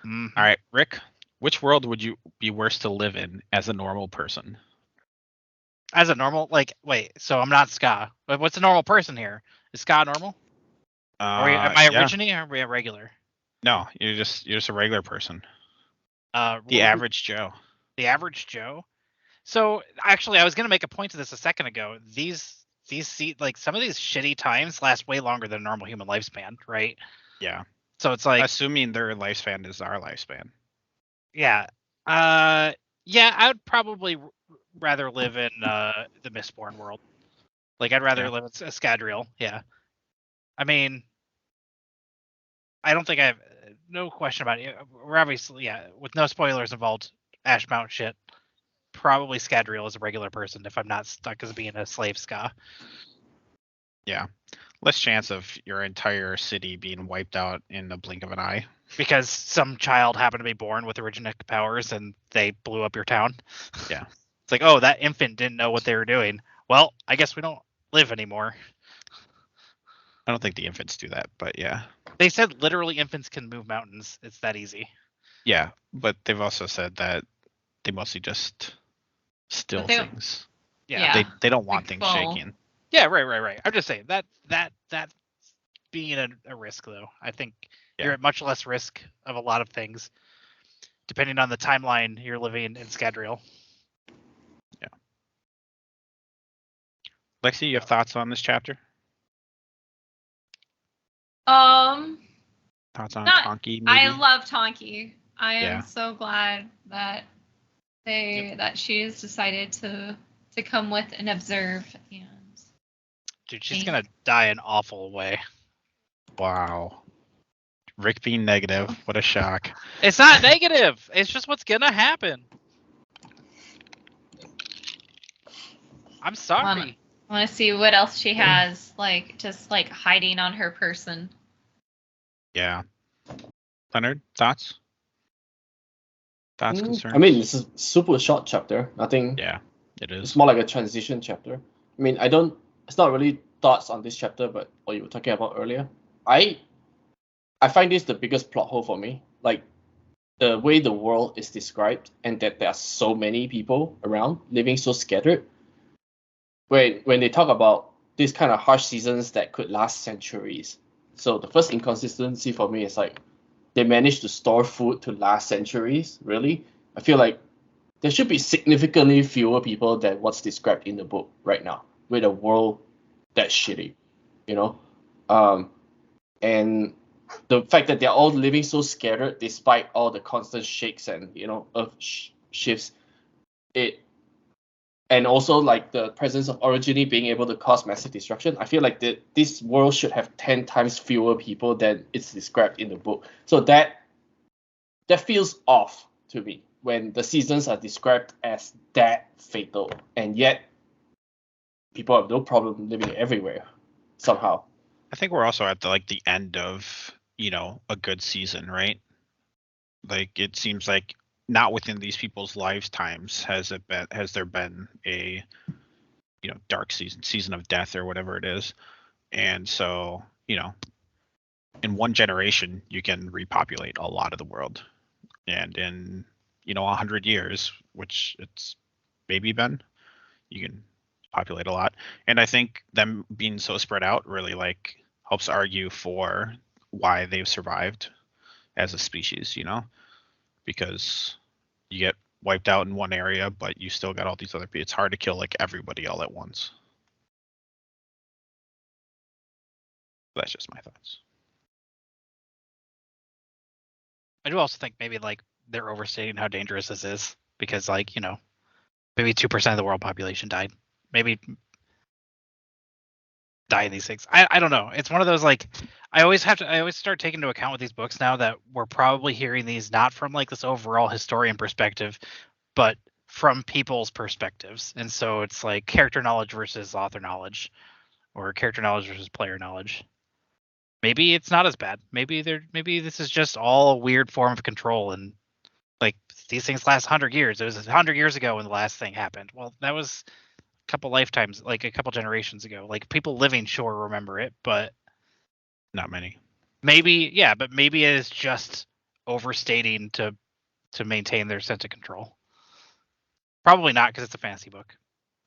Mm-hmm. All right, Rick, which world would you be worse to live in as a normal person? As a normal, wait, so I'm not Ska. But what's a normal person here? Is Ska normal? Am I originating or are we a regular? No, you're just a regular person. The average Joe. The average Joe. So actually, I was gonna make a point to this a second ago. These some of these shitty times last way longer than a normal human lifespan, right? Yeah. So it's like assuming their lifespan is our lifespan. Yeah. I would probably rather live in the Mistborn world. Like I'd rather live in Escadrial. Yeah. I mean, I don't think I have no question about it. We're obviously with no spoilers involved. Ashmount shit. Probably Scadrial as a regular person if I'm not stuck as being a slave Ska. Yeah. Less chance of your entire city being wiped out in the blink of an eye. Because some child happened to be born with originic powers and they blew up your town. Yeah. It's like, oh, that infant didn't know what they were doing. Well, I guess we don't live anymore. I don't think the infants do that, but yeah. They said literally infants can move mountains. It's that easy. Yeah, but they've also said that they mostly just still things. Yeah. They don't want things shaking. Yeah, right. I'm just saying that being a risk though. I think you're at much less risk of a lot of things. depending on the timeline you're living in Scadrial. Yeah. Lexi, you have thoughts on this chapter? Thoughts on Tonki, maybe? I love Tonki. I am Yeah. so glad that that she's decided to come with and observe and. Dude, she's gonna die an awful way. Wow. Rick being negative. What a shock. It's not negative. It's just what's gonna happen. I'm sorry. I want to see what else she has, like just like hiding on her person. Yeah. Leonard, thoughts? Thoughts, concerns? I mean, it's a super short chapter. Nothing. Yeah, it is. It's more like a transition chapter. I mean, it's not really thoughts on this chapter, but what you were talking about earlier. I find this the biggest plot hole for me. Like the way the world is described, and that there are so many people around living so scattered. When they talk about these kind of harsh seasons that could last centuries. So the first inconsistency for me is like they managed to store food to last centuries. Really, I feel like there should be significantly fewer people than what's described in the book right now, with a world that's shitty, you know. And the fact that they're all living so scattered despite all the constant shakes and earth shifts, and also like the presence of orogeny being able to cause massive destruction. I feel like this world should have 10 times fewer people than it's described in the book. So that feels off to me when the seasons are described as that fatal, and yet people have no problem living everywhere somehow. I think we're also at the end of a good season, right? Like it seems like not within these people's lifetimes has there been a dark season of death or whatever it is. And so in one generation you can repopulate a lot of the world, and in 100 years, which it's maybe been, you can populate a lot. And I think them being so spread out really helps argue for why they've survived as a species, because you get wiped out in one area, but you still got all these other people. It's hard to kill everybody all at once. That's just my thoughts. I do also think maybe they're overstating how dangerous this is, because maybe 2% of the world population died. Maybe die in these things. I don't know. It's one of those I always start taking into account with these books now that we're probably hearing these not from this overall historian perspective, but from people's perspectives. And so it's character knowledge versus author knowledge, or character knowledge versus player knowledge. Maybe it's not as bad. Maybe this is just all a weird form of control, and these things last 100 years. It was 100 years ago when the last thing happened. Well, that was a couple lifetimes, a couple generations ago. People living sure remember it, but not many. Maybe, yeah, but maybe it is just overstating to maintain their sense of control. Probably not, because it's a fantasy book,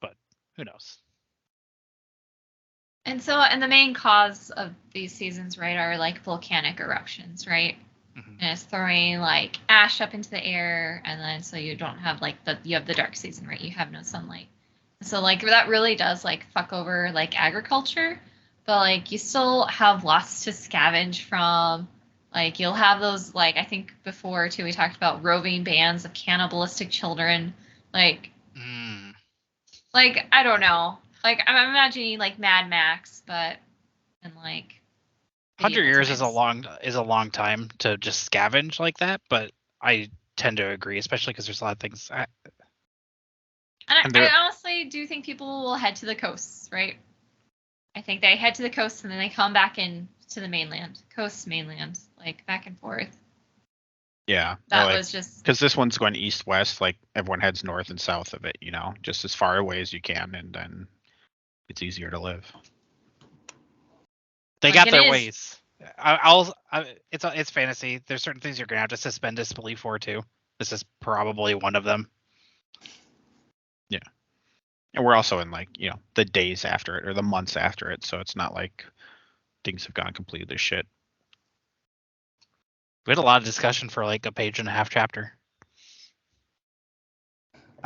but who knows? And so, and the main cause of these seasons, right, are volcanic eruptions, right? Mm-hmm. And it's throwing ash up into the air, and then so you don't have you have the dark season, right? You have no sunlight. So that really does fuck over agriculture, but you still have lots to scavenge from. You'll have those I think before too we talked about roving bands of cannibalistic children. I don't know. I'm imagining Mad Max, but in 100 years is a long time to just scavenge like that, but I tend to agree, especially because there's a lot of things. And I honestly do think people will head to the coasts, right? I think they head to the coast and then they come back in to the mainland, mainland, back and forth. Yeah, that was just because this one's going east-west. Everyone heads north and south of it, just as far away as you can, and then it's easier to live. They got their ways. It's fantasy. There's certain things you're gonna have to suspend disbelief for too. This is probably one of them. Yeah, and we're also in the days after it or the months after it, so it's not like things have gone completely to shit. We had a lot of discussion for a page and a half chapter.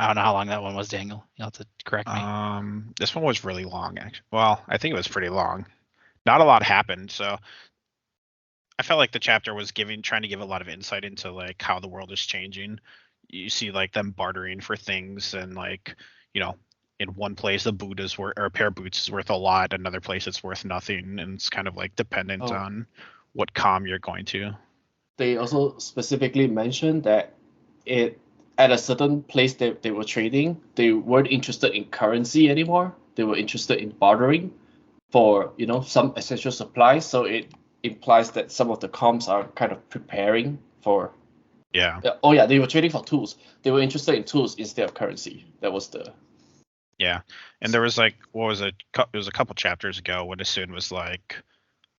I don't know how long that one was, Daniel. You'll have to correct me. This one was really long, actually. Well, I think it was pretty long. Not a lot happened, so I felt like the chapter was trying to give a lot of insight into like how the world is changing. You see like them bartering for things, and like, in one place a boot is worth, or a pair of boots is worth a lot, another place it's worth nothing, and it's kind of like dependent on what comm you're going to. They also specifically mentioned that at a certain place they were trading, they weren't interested in currency anymore. They were interested in bartering for some essential supplies. So it implies that some of the comms are kind of preparing for. Yeah. Oh yeah, they were trading for tools. They were interested in tools instead of currency. That was the. Yeah, and there was like, what was it? It was a couple chapters ago when Asun was like,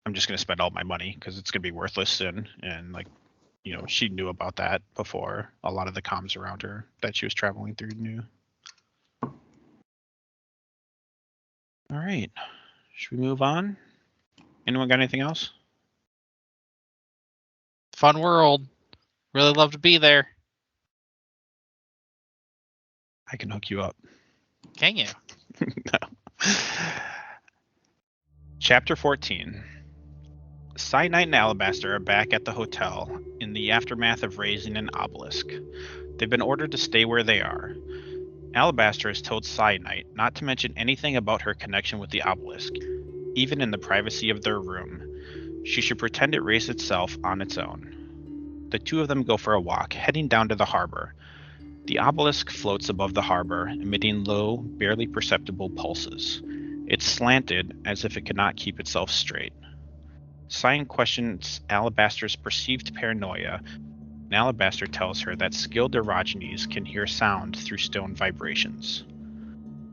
"I'm just gonna spend all my money because it's gonna be worthless soon," and like, she knew about that before a lot of the comms around her that she was traveling through knew. All right, should we move on? Anyone got anything else? Fun world. Really love to be there. I can hook you up. Can you? No. Chapter 14. Cyanite and Alabaster are back at the hotel in the aftermath of raising an obelisk. They've been ordered to stay where they are. Alabaster has told Cyanite not to mention anything about her connection with the obelisk, even in the privacy of their room. She should pretend it raised itself on its own. The two of them go for a walk, heading down to the harbor. The obelisk floats above the harbor, emitting low, barely perceptible pulses. It's slanted, as if it could not keep itself straight. Cyan questions Alabaster's perceived paranoia, and Alabaster tells her that skilled erogenes can hear sound through stone vibrations.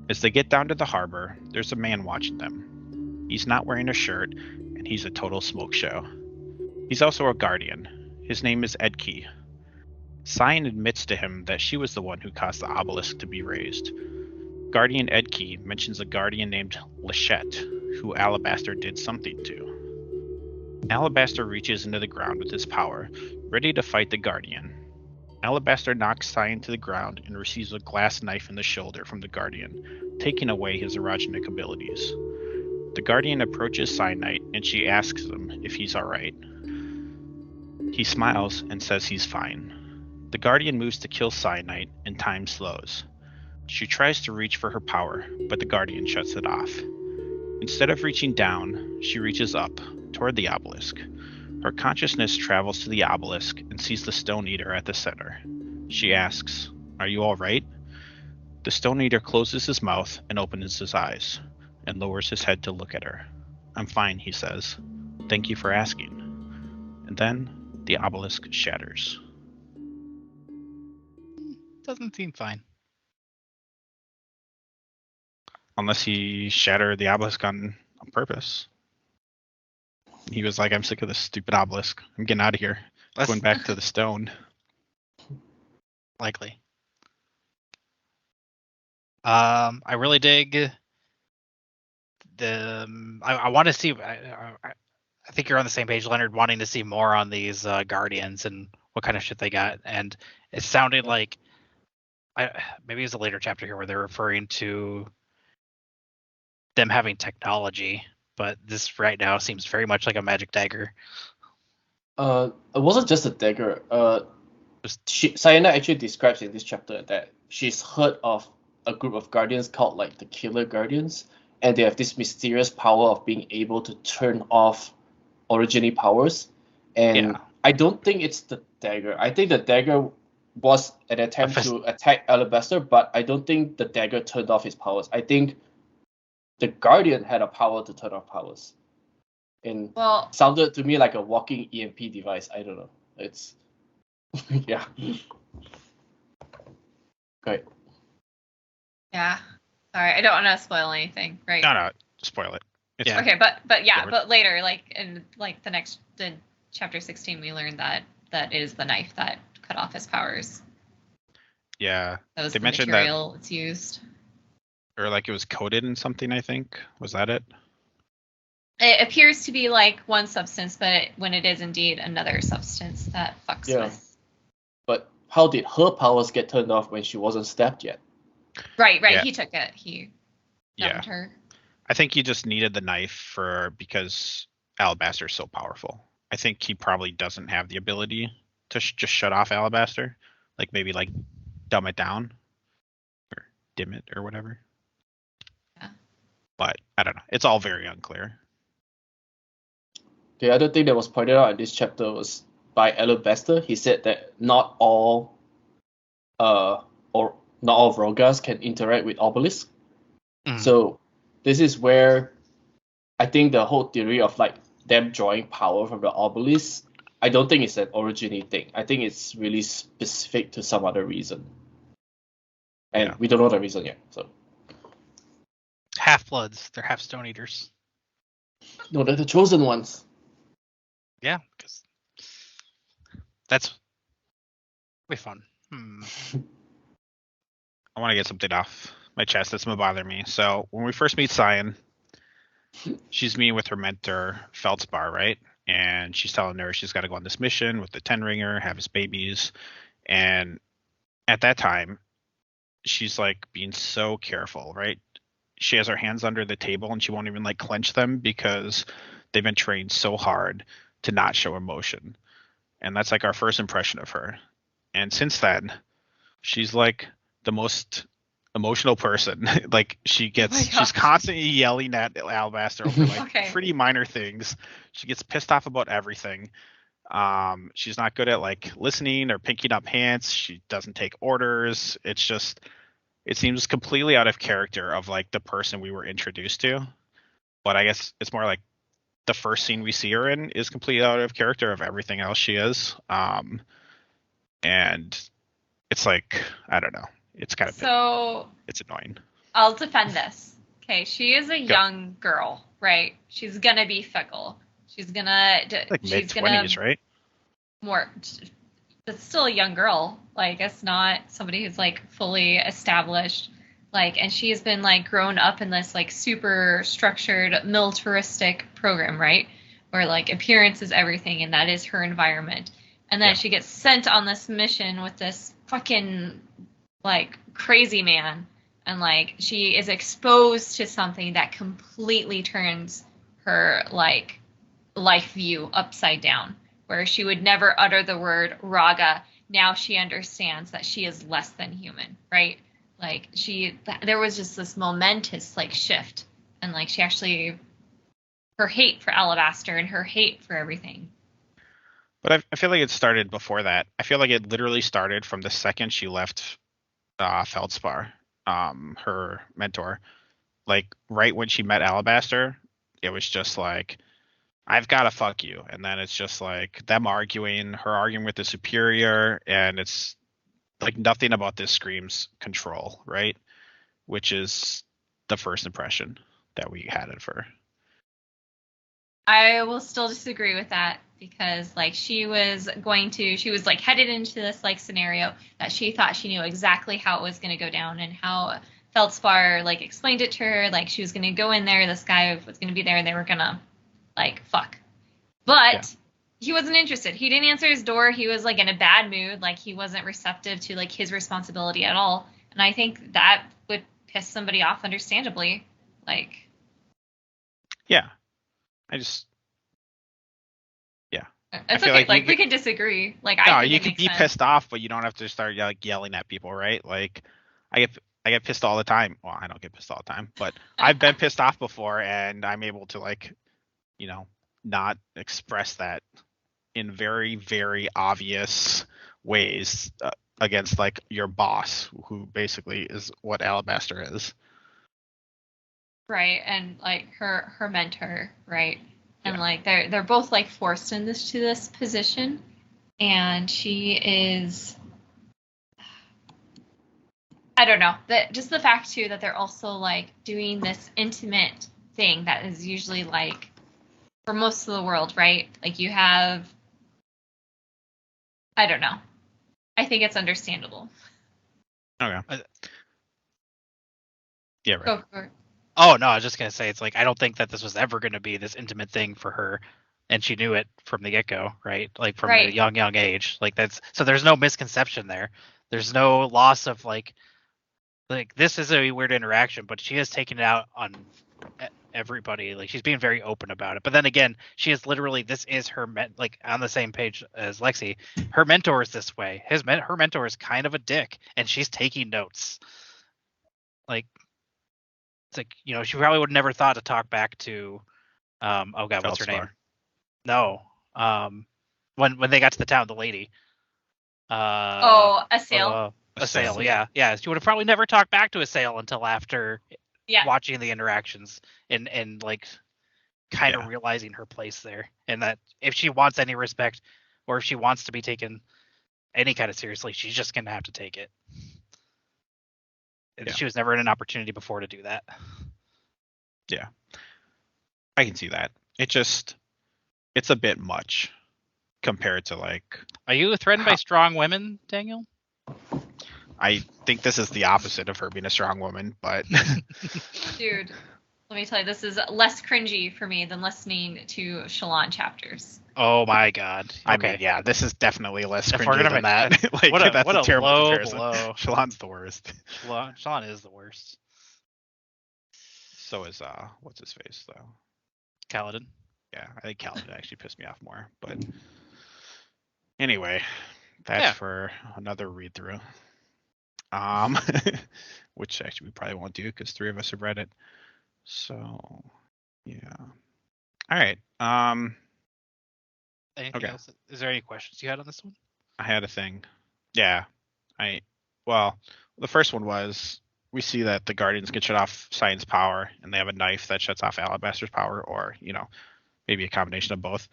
As they get down to the harbor, there's a man watching them. He's not wearing a shirt, and he's a total smoke show. He's also a guardian. His name is Edkey. Cyan admits to him that she was the one who caused the obelisk to be raised. Guardian Edkey mentions a guardian named Lachette, who Alabaster did something to. Alabaster reaches into the ground with his power, ready to fight the Guardian. Alabaster knocks Cyan to the ground and receives a glass knife in the shoulder from the Guardian, taking away his erogenic abilities. The Guardian approaches Cyanite and she asks him if he's alright. He smiles and says he's fine. The Guardian moves to kill Cyanite and time slows. She tries to reach for her power, but the Guardian shuts it off. Instead of reaching down, she reaches up, toward the obelisk. Her consciousness travels to the obelisk and sees the Stone Eater at the center. She asks, "Are you all right?" The Stone Eater closes his mouth and opens his eyes, and lowers his head to look at her. "I'm fine," he says. "Thank you for asking." And then the obelisk shatters. Doesn't seem fine. Unless he shattered the obelisk on purpose. He was like, "I'm sick of this stupid obelisk. I'm getting out of here. Going back to the stone." Likely. I really dig the. I want to see. I think you're on the same page, Leonard, wanting to see more on these Guardians and what kind of shit they got. And it sounded like, maybe it's a later chapter here where they're referring to them having technology, but this right now seems very much like a magic dagger. It wasn't just a dagger. Cyanide actually describes in this chapter that she's heard of a group of guardians called like the Killer Guardians, and they have this mysterious power of being able to turn off originy powers. And I don't think it's the dagger. I think the dagger was an attempt to attack Alabaster, but I don't think the dagger turned off his powers. I think the Guardian had a power to turn off powers. And sounded to me like a walking EMP device. I don't know. It's yeah. Great. Yeah. Sorry, I don't want to spoil anything, right? No, spoil it. Yeah. Okay, but later, like in like the chapter 16, we learned that it is the knife that cut off his powers. Yeah. That was the material it's used. Or like it was coated in something, I think. Was that it? It appears to be like one substance, but when it is indeed another substance that fucks with. But how did her powers get turned off when she wasn't stabbed yet? Right. Yeah. He took it. He dumped her. I think he just needed the knife because Alabaster is so powerful. I think he probably doesn't have the ability to just shut off Alabaster, like maybe like dumb it down or dim it or whatever. Yeah. But I don't know. It's all very unclear. The other thing that was pointed out in this chapter was by Alabaster. He said that not all Rogas can interact with Obelisk. So this is where I think the whole theory of like them drawing power from the Obelisk, I don't think it's an originating thing. I think it's really specific to some other reason. And we don't know the reason yet. So Half-bloods, they're half stone eaters. no, they're the chosen ones. Yeah, because that's be fun. I want to get something off my chest that's been bothering me. So when we first meet Cyan, she's meeting with her mentor, Feldspar, right? And she's telling her she's got to go on this mission with the Ten Ringer, have his babies. And at that time, she's like being so careful, right? She has her hands under the table and she won't even like clench them because they've been trained so hard to not show emotion. And that's like our first impression of her. And since then, she's like the most emotional person. Like she's constantly yelling at Alabaster over like pretty minor things. She gets pissed off about everything. She's not good at like listening or picking up hints. She doesn't take orders. It's just, it seems completely out of character of like the person we were introduced to. But I guess it's more like the first scene we see her in is completely out of character of everything else she is. And it's like, I don't know. It's kind of it's annoying. I'll defend this. Okay, she is a young girl, right? She's gonna be fickle. She's gonna like mid-20s, right? More, but still a young girl. Like it's not somebody who's like fully established. Like, and she has been like grown up in this like super structured militaristic program, right? Where like appearance is everything, and that is her environment. And then she gets sent on this mission with this fucking like crazy man, and like she is exposed to something that completely turns her like life view upside down, where she would never utter the word Raga. Now she understands that she is less than human, right? Like there was just this momentous like shift, and like she actually, her hate for Alabaster and her hate for everything. But I feel like it started before that. I feel like it literally started from the second she left Feldspar, her mentor. Like right when she met Alabaster, it was just like, I've got to fuck you. And then it's just like them arguing, her arguing with the superior, and it's like nothing about this screams control, right? Which is the first impression that we had of her. I will still disagree with that, because like she was like headed into this like scenario that she thought she knew exactly how it was going to go down, and how Feldspar like explained it to her. Like she was going to go in there, this guy was going to be there, and they were going to like fuck. But he wasn't interested. He didn't answer his door. He was like in a bad mood. Like he wasn't receptive to like his responsibility at all. And I think that would piss somebody off, understandably. Like, yeah. It's okay. Like we can disagree. Like I think you can be pissed off, but you don't have to start like yelling at people, right? Like I get pissed all the time. Well, I don't get pissed all the time, but I've been pissed off before, and I'm able to like, you know, not express that in very, very obvious ways against like your boss, who basically is what Alabaster is. Right, and like her mentor, right? And like they're both like forced into this position, and she is, I don't know, that just the fact too that they're also like doing this intimate thing that is usually like for most of the world, right? Like you have, I don't know. I think it's understandable. Okay. Yeah, right. Oh no, I was just gonna say, it's like I don't think that this was ever gonna be this intimate thing for her and she knew it from the get-go, right? Like from Right. a young age. Like that's so there's no misconception there. There's no loss of like this is a weird interaction, but she has taken it out on everybody. Like she's being very open about it. But then again, she is literally this is her like on the same page as Lexi. Her mentor is this way. Her mentor is kind of a dick, and she's taking notes. Like it's like she probably would have never thought to talk back to oh god, what's her name? No. When they got to the town, the lady. Assail. Assail, yeah. She would have probably never talked back to Assail until after watching the interactions and like kind of realizing her place there, and that if she wants any respect or if she wants to be taken any kind of seriously, she's just gonna have to take it. Yeah. She was never in an opportunity before to do that. Yeah, I can see that. It's a bit much compared to like. Are you threatened by strong women, Daniel? I think this is the opposite of her being a strong woman, but. Dude, let me tell you, this is less cringy for me than listening to Shallan chapters. Oh my god. Okay. I mean, yeah, this is definitely less cringy than that. Like, that's what a terrible low comparison. Blow. Shallan's the worst. Shallan is the worst. So is what's his face though? Kaladin. Yeah, I think Kaladin actually pissed me off more. But anyway, that's for another read through. Which actually we probably won't do because 3 of us have read it. So yeah. All right. Anything else? Is there any questions you had on this one? I had a thing. Yeah. The first one was we see that the Guardians can shut off Science's power, and they have a knife that shuts off Alabaster's power, or maybe a combination of both.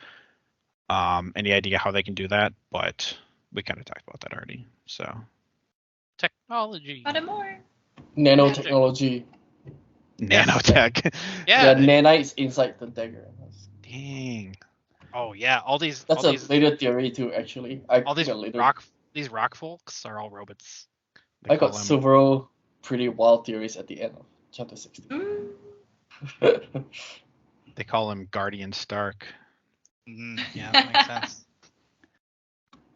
Any idea how they can do that? But we kind of talked about that already. So technology. What more? Nanotechnology. Nanotech. Yeah, nanites inside the dagger. Dang. Oh yeah, That's a later theory too. Actually, these rock folks are all robots. I got several pretty wild theories at the end of chapter 16. They call him Guardian Stark. Yeah, that makes sense.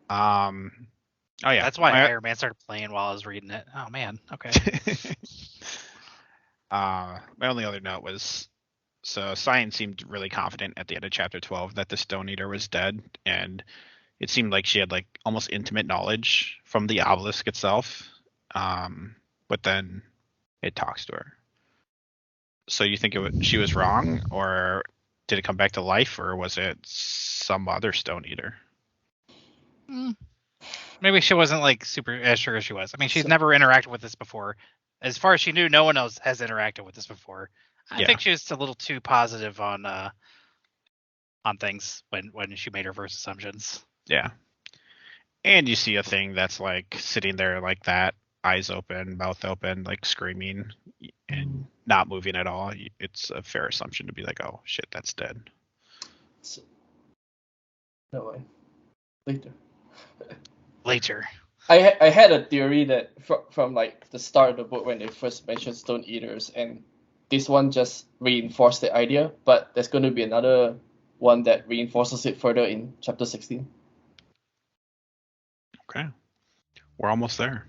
Oh yeah, that's why Iron Man started playing while I was reading it. Oh man, okay. My only other note was, so Science seemed really confident at the end of chapter 12 that the Stone Eater was dead, and it seemed like she had like almost intimate knowledge from the obelisk itself. But then it talks to her. So you think she was wrong, or did it come back to life, or was it some other Stone Eater? Maybe she wasn't like super as sure as she was. I mean, she's never interacted with this before. As far as she knew, no one else has interacted with this before. I think she was a little too positive on things when she made her first assumptions. Yeah. And you see a thing that's like sitting there like that, eyes open, mouth open, like screaming and not moving at all. It's a fair assumption to be like, oh shit, that's dead. No way. Later. I had a theory that from like the start of the book when they first mentioned Stone Eaters, and this one just reinforced the idea, but there's going to be another one that reinforces it further in chapter 16. Okay. We're almost there.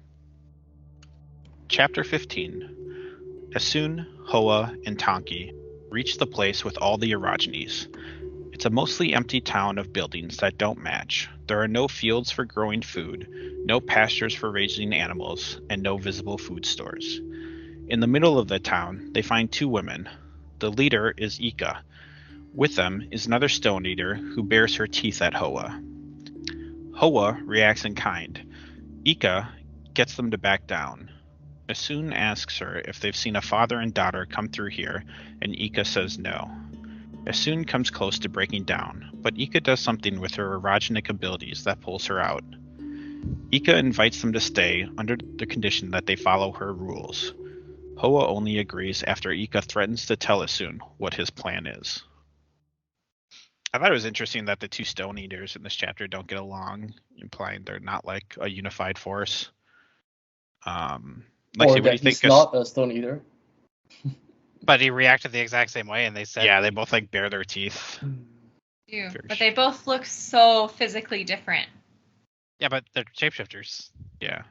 Chapter 15. Esun, Hoa, and Tonki reach the place with all the Erogenes. It's a mostly empty town of buildings that don't match. There are no fields for growing food, no pastures for raising animals, and no visible food stores. In the middle of the town, they find 2 women. The leader is Ika. With them is another Stone Eater who bares her teeth at Hoa. Hoa reacts in kind. Ika gets them to back down. Esun asks her if they've seen a father and daughter come through here, and Ika says no. Esun comes close to breaking down, but Ika does something with her erogenic abilities that pulls her out. Ika invites them to stay under the condition that they follow her rules. Hoa only agrees after Ika threatens to tell Esun what his plan is. I thought it was interesting that the 2 Stone Eaters in this chapter don't get along, implying they're not like a unified force. Lexi, what do you think? He's not a Stone Eater. But he reacted the exact same way, and they said... Yeah, they both like bare their teeth. too. Very But they both look so physically different. Yeah, but they're shapeshifters. Yeah.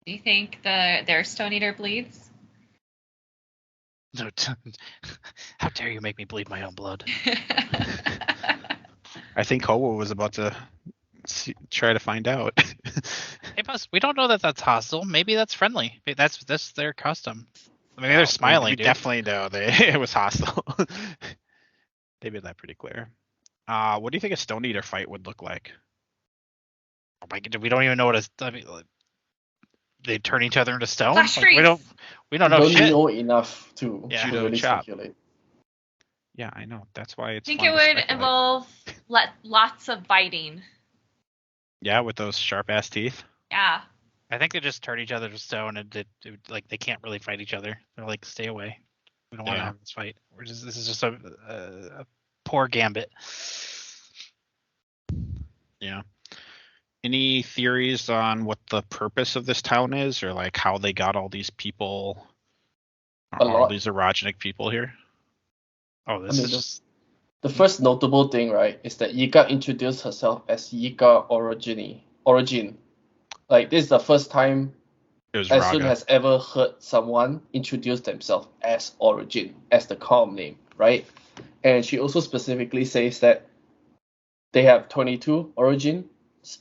Do you think their Stone Eater bleeds? No, how dare you make me bleed my own blood? I think Hobo was about to try to find out. Hey, boss, we don't know that that's hostile. Maybe that's friendly. Maybe that's their custom. Maybe they're smiling. We dude. definitely know it was hostile. They made that pretty clear. What do you think a Stone Eater fight would look like? Oh my god, we don't even know what they turn each other into stone. Flash Like, we freeze! don't know don't shit. know enough to Yeah. Judo really chop. speculate. Yeah, I know. That's why it's. I think fun it to would speculate. involve lots of biting. Yeah, with those sharp ass teeth. Yeah. I think they just turn each other to stone, and like they can't really fight each other. They're like, stay away. We don't want to Yeah. have this fight. This is just a poor gambit. Yeah. Any theories on what the purpose of this town is, or like how they got all these people, A all lot. these erogenic people here? Oh, this I mean, is just The first notable thing, right, is that Yika introduced herself as Yika Origin. Like, this is the first time It was Esun Raga. has ever heard someone introduce themselves as Origin, as the calm name, right? And she also specifically says that they have 22 origins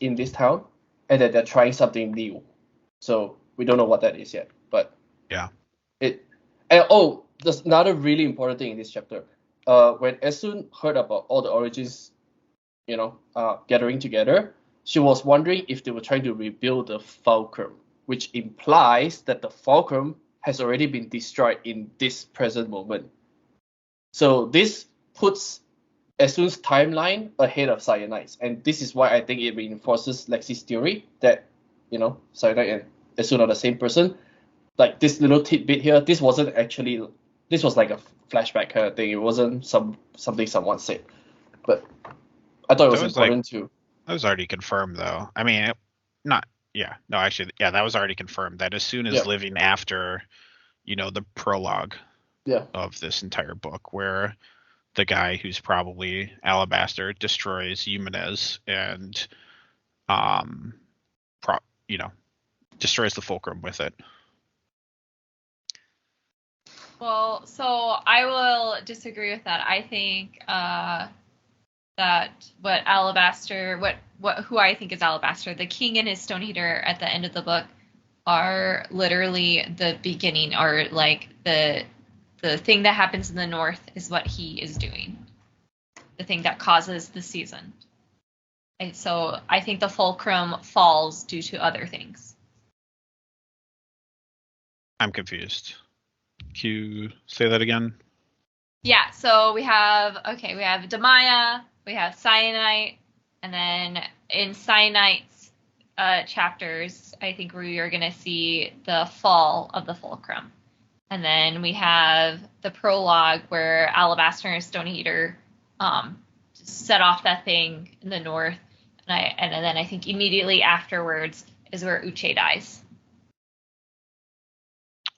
in this town, and that they're trying something new. So we don't know what that is yet, but Yeah. There's another really important thing in this chapter. When Esun heard about all the origins, gathering together, she was wondering if they were trying to rebuild the fulcrum, which implies that the fulcrum has already been destroyed in this present moment. So this puts Esun's timeline ahead of Cyanide's, and this is why I think it reinforces Lexi's theory that, Cyanide and Esun are the same person. Like, this little tidbit here, this was like a flashback kind of thing. It wasn't something someone said, but I thought it was important too. That was already confirmed, though. I mean, that was already confirmed. That as soon as living after, the prologue of this entire book, where the guy who's probably Alabaster destroys Eumenes and, destroys the fulcrum with it. Well, so I will disagree with that. I think that who I think is Alabaster, the king and his Stone Eater at the end of the book, are literally the beginning, or like the thing that happens in the north is what he is doing, the thing that causes the season. And so I think the fulcrum falls due to other things. I'm confused. Can you say that again? Yeah, so we have Demaya, we have Cyanide, and then in Cyanide's chapters, I think we are going to see the fall of the fulcrum. And then we have the prologue where Alabaster and Stone Eater set off that thing in the north, and then I think immediately afterwards is where Uche dies.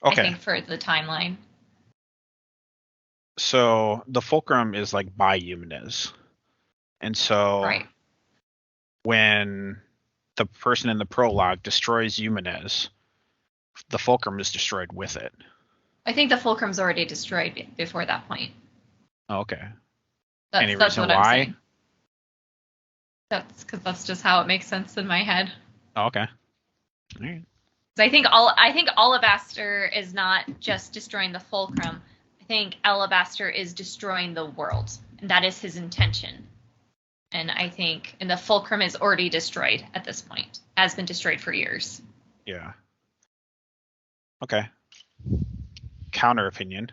Okay. I think for the timeline. So the fulcrum is like by Eumenes. And so Right. when the person in the prologue destroys Eumenes, the fulcrum is destroyed with it. I think the fulcrum's already destroyed before that point. Okay. That's reason what why? I'm saying. That's because that's just how it makes sense in my head. Okay. All right. I think Alabaster is not just destroying the fulcrum. I think Alabaster is destroying the world, and that is his intention. And the fulcrum is already destroyed at this point. Has been destroyed for years. Yeah. Okay. Counter opinion.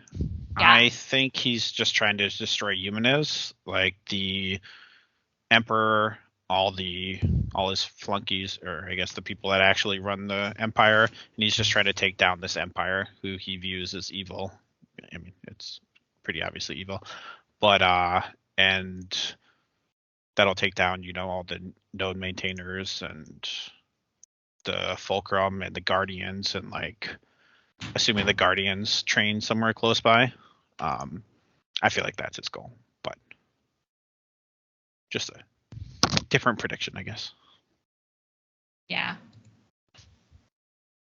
Yeah. I think he's just trying to destroy Eumenes, like the Emperor, all his flunkies, or I guess the people that actually run the empire, and he's just trying to take down this empire who he views as evil. I mean, it's pretty obviously evil, but and that'll take down, all the node maintainers and the fulcrum and the guardians, and like assuming the guardians train somewhere close by. I feel like that's his goal, but Just a different prediction, I guess. Yeah.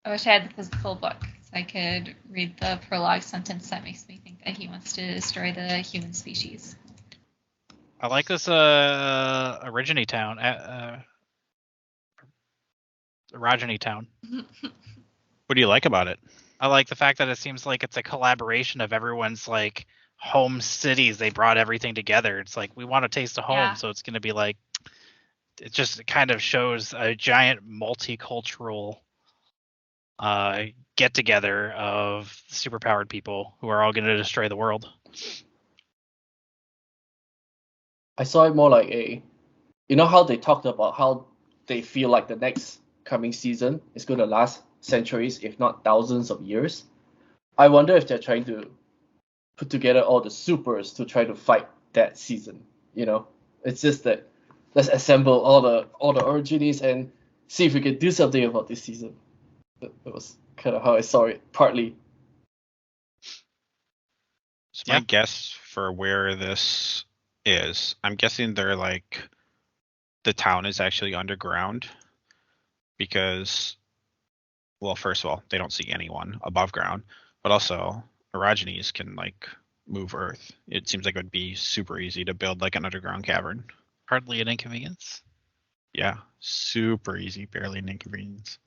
I wish I had the physical book so I could read the prologue sentence that makes me think that he wants to destroy the human species. I like this Originy Town. Orogeny Town. What do you like about it? I like the fact that it seems like it's a collaboration of everyone's like home cities. They brought everything together. It's like we want a taste of home, Yeah. so it's going to be like it just kind of shows a giant multicultural get together of superpowered people who are all going to destroy the world. I saw it more like you know how they talked about how they feel like the next coming season is going to last centuries, if not thousands of years. I wonder if they're trying to put together all the supers to try to fight that season. You know, it's just that let's assemble all the origins and see if we can do something about this season. That was kind of how I saw it, partly. So my guess for where this is, I'm guessing they're like the town is actually underground because, well, first of all, they don't see anyone above ground, but also Orogenies can like move Earth. It seems like it would be super easy to build like an underground cavern. Hardly an inconvenience. Yeah, super easy, barely an inconvenience.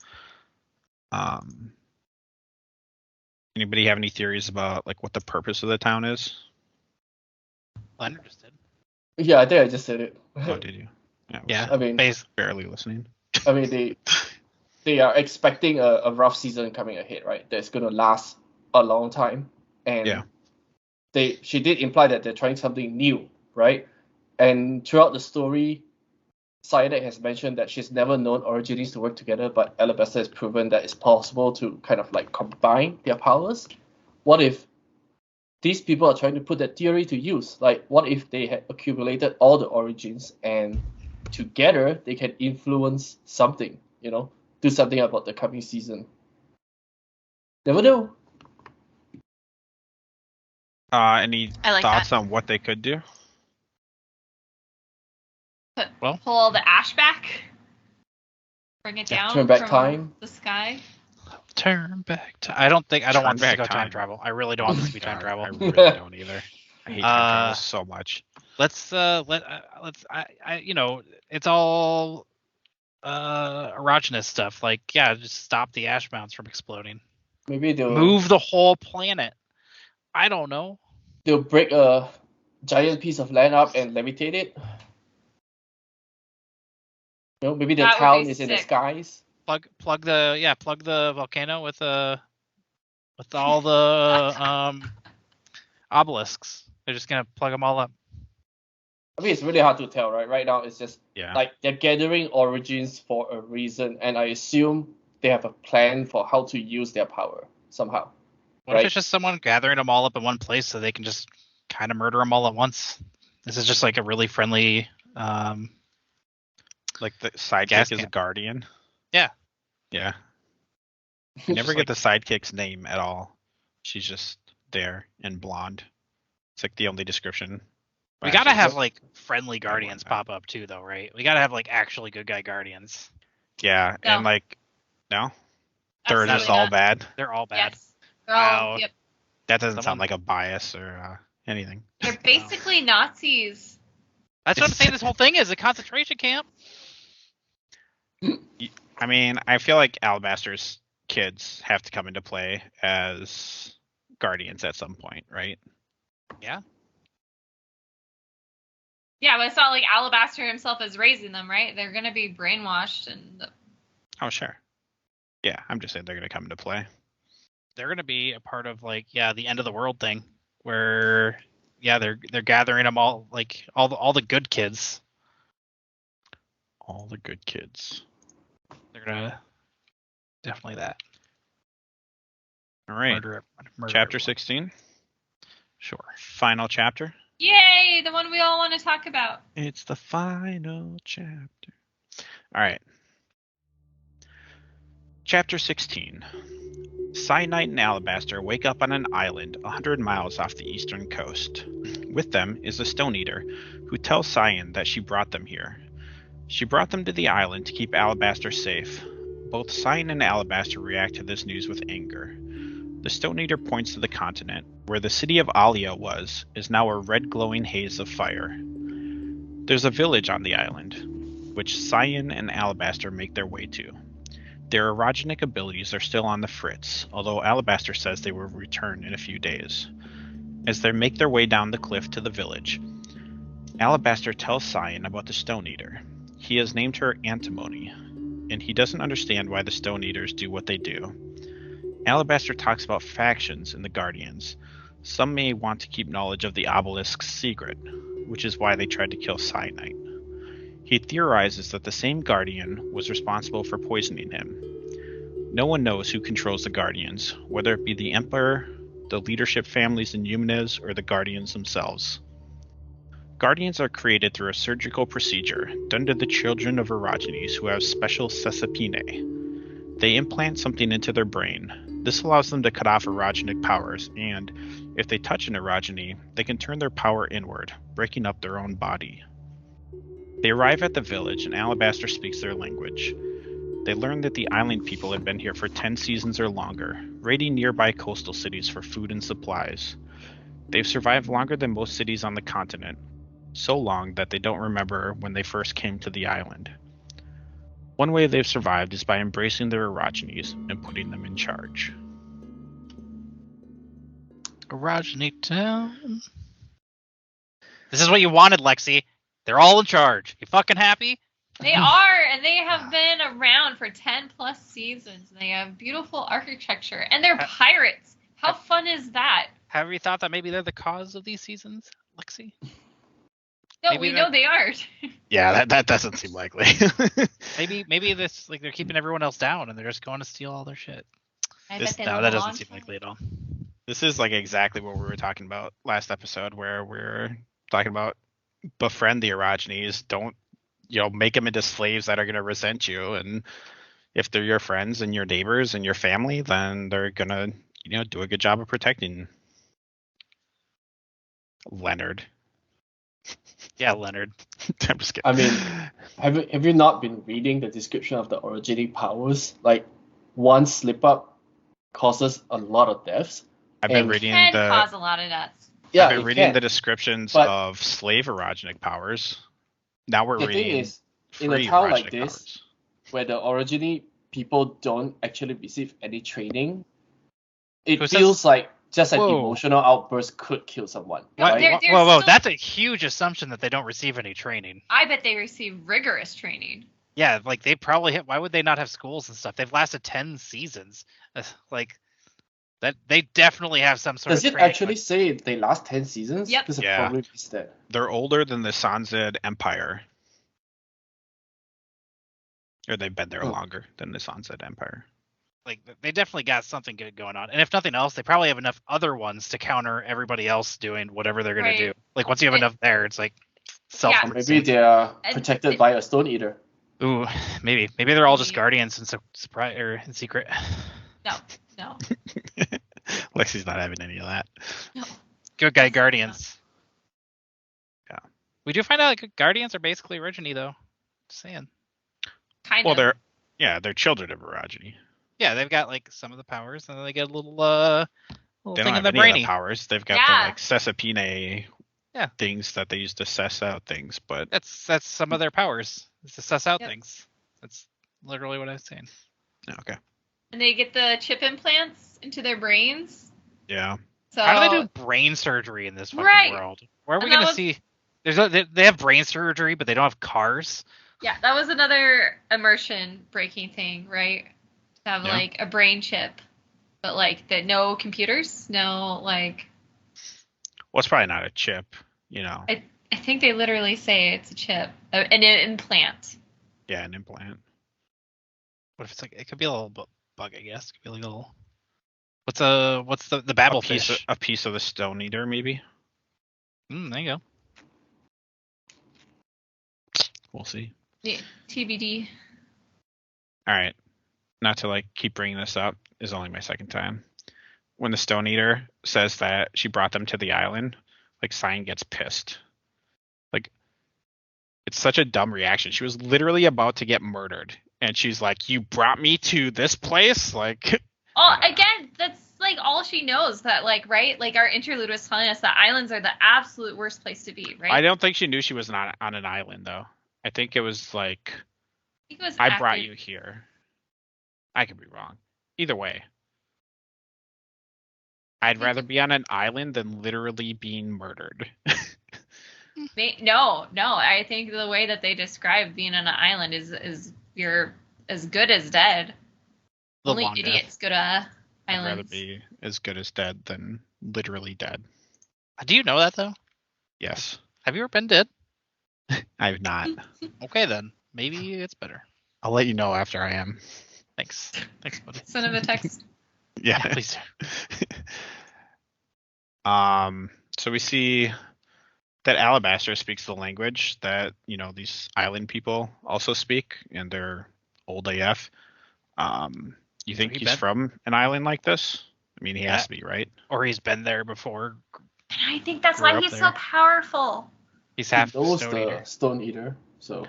Anybody have any theories about like what the purpose of the town is? I'm interested. Yeah, I think I just said it. Oh, did you? Yeah, I mean, barely listening. I mean, they are expecting a rough season coming ahead, right? That's going to last a long time, and she did imply that they're trying something new, right? And throughout the story, Cyanide has mentioned that she's never known Origines to work together, but Alabaster has proven that it's possible to kind of like combine their powers. What if these people are trying to put that theory to use? Like, what if they had accumulated all the Origins and together they can influence something, you know, do something about the coming season? Never know. Any thoughts on what they could do? Well, pull all the ash back, bring it down, turn back from time, the sky. Turn back time. I don't want this to go time travel. I really don't want this to be time travel. I really don't either. I hate time travel so much. Let's you know, it's all erogenous stuff. Like, yeah, just stop the ash mounds from exploding. Maybe they'll move the whole planet. I don't know. They'll break a giant piece of land up and levitate it. You know, maybe the town is in the skies. Plug the volcano with all the obelisks. They're just gonna plug them all up. I mean, it's really hard to tell, right? Right now, it's just like they're gathering Origins for a reason, and I assume they have a plan for how to use their power somehow. What if it's just someone gathering them all up in one place so they can just kind of murder them all at once? This is just like a really friendly, like the sidekick is a guardian. Yeah. Yeah. You never get the sidekick's name at all. She's just there and blonde. It's like the only description. We gotta have like friendly guardians pop up too, though, right? We gotta have like actually good guy guardians. Yeah, no. And like, no, they're just all bad. They're all bad. Yes. They're all, yep. That doesn't sound like a bias or anything. They're basically Nazis. That's what I'm saying. This whole thing is a concentration camp. I mean, I feel like Alabaster's kids have to come into play as guardians at some point, right? Yeah. Yeah, but it's not like Alabaster himself is raising them, right? They're going to be brainwashed and. Oh, sure. Yeah, I'm just saying they're going to come into play. They're going to be a part of like the end of the world thing, where they're gathering them all, like all the good kids. All the good kids. They're gonna definitely that. All right. Murder chapter 16. Sure. Final chapter. Yay! The one we all want to talk about. It's the final chapter. All right. Chapter 16. Cyanide and Alabaster wake up on an island 100 miles off the eastern coast. With them is the Stone Eater, who tells Cyan that she brought them here. She brought them to the island to keep Alabaster safe. Both Cyan and Alabaster react to this news with anger. The Stone Eater points to the continent, where the city of Alia is now a red glowing haze of fire. There's a village on the island, which Cyan and Alabaster make their way to. Their erogenic abilities are still on the fritz, although Alabaster says they will return in a few days. As they make their way down the cliff to the village, Alabaster tells Cyan about the Stone Eater. He has named her Antimony, and he doesn't understand why the Stone Eaters do what they do. Alabaster talks about factions in the Guardians. Some may want to keep knowledge of the obelisk's secret, which is why they tried to kill Cyanite. He theorizes that the same Guardian was responsible for poisoning him. No one knows who controls the Guardians, whether it be the Emperor, the leadership families in Yumenes, or the Guardians themselves. Guardians are created through a surgical procedure done to the children of Erogenes who have special Cessipine. They implant something into their brain. This allows them to cut off erogenic powers, and if they touch an Erogeny, they can turn their power inward, breaking up their own body. They arrive at the village, and Alabaster speaks their language. They learn that the island people had been here for 10 seasons or longer, raiding nearby coastal cities for food and supplies. They've survived longer than most cities on the continent, so long that they don't remember when they first came to the island. One way they've survived is by embracing their Erogenes and putting them in charge. Erogeny Town. This is what you wanted, Lexi. They're all in charge. You fucking happy? They are, and they have been around for 10 plus seasons. They have beautiful architecture, and they're pirates. How fun is that? Have you thought that maybe they're the cause of these seasons, Lexi? No, Maybe we know they aren't. Yeah, that doesn't seem likely. maybe this like they're keeping everyone else down and they're just going to steal all their shit. I This, bet they no, live that a doesn't long seem time. likely at all. This is like exactly what we were talking about last episode, where we're talking about befriend the Erogenes. Don't, make them into slaves that are going to resent you. And if they're your friends and your neighbors and your family, then they're going to, do a good job of protecting Leonard. Yeah, Leonard. I'm just kidding. I mean, have you not been reading the description of the orogenic powers? Like, one slip up causes a lot of deaths. I've been and- reading Can the cause a lot of deaths. Yeah, I've been it reading can. the descriptions But- of slave erogenic powers. Now we're The thing reading is, in a free town like erogenic this, powers. where the orogeny people don't actually receive any training, it Who says- feels like just an Whoa. emotional outburst could kill someone. No, right? they're Whoa! still- That's a huge assumption that they don't receive any training. I bet they receive rigorous training. Yeah, like they probably. Why would they not have schools and stuff? They've lasted 10 seasons. Like that, they definitely have some sort Does of it training. actually say they last 10 seasons? Yep. Because I Yeah. probably missed that. They're older than the Sanzed Empire. Or they've been there Oh. longer than the Sanzed Empire. Like they definitely got something good going on. And if nothing else, they probably have enough other ones to counter everybody else doing whatever they're gonna Right. do. Like once you have And- enough there, it's like self. Yeah. Or maybe they are And protected it- by a stone eater. Ooh, maybe they're all just Maybe. guardians and surprise or in secret. No. Lexi's not having any of that. Good guy guardians. Yeah. We do find out like guardians are basically orogeny though. Just saying. Kind Well, of. they're children of Erogeny. Yeah, they've got like some of the powers, and then they get a little They thing don't in have the any brainy. of the powers. They've got Yeah. the like Cessipine Yeah. things that they use to suss out things, but That's some of their powers. Is to suss out Yep. things. That's literally what I was saying. okay. And they get the chip implants into their brains. Yeah. So How do they do brain surgery in this fucking Right. world? Where are we And that gonna was- see? They have brain surgery, but they don't have cars. Yeah, that was another immersion breaking thing, right? To have Yeah. like a brain chip, but like no computers, no like. Well, it's probably not a chip, I think they literally say it's a chip, an implant. Yeah, an implant. What if it's like it could be a little bug, I guess. It could be like a little. What's the babble fish? A piece of the Stone Eater, maybe. There you go. We'll see. Yeah, TBD. All right. Not to keep bringing this up, is only my second time. When the Stone Eater says that she brought them to the island, like Cyan gets pissed. Like, it's such a dumb reaction. She was literally about to get murdered, and she's like, "You brought me to this place?" Like, Oh, again, that's like all she knows. That like, right? Like our interlude was telling us that islands are the absolute worst place to be, right? I don't think she knew she was not on an island though. I think it was like, I think it was I brought you here. I could be wrong. Either way, I'd rather be on an island than literally being murdered. No. I think the way that they describe being on an island is you're as good as dead. The Only long idiots go to I'd rather islands. be as good as dead than literally dead. Do you know that though? Yes. Have you ever been dead? I've not. Okay then, maybe it's better. I'll let you know after I am. Thanks, buddy. Send him a text. Yeah. Yeah, please. So we see that Alabaster speaks the language that, these island people also speak, and they're old AF. You think he's from an island like this? I mean, he has to be, right? Or he's been there before. And I think that's why he's so powerful. He's half knows Stone the Eater. Stone Eater, so.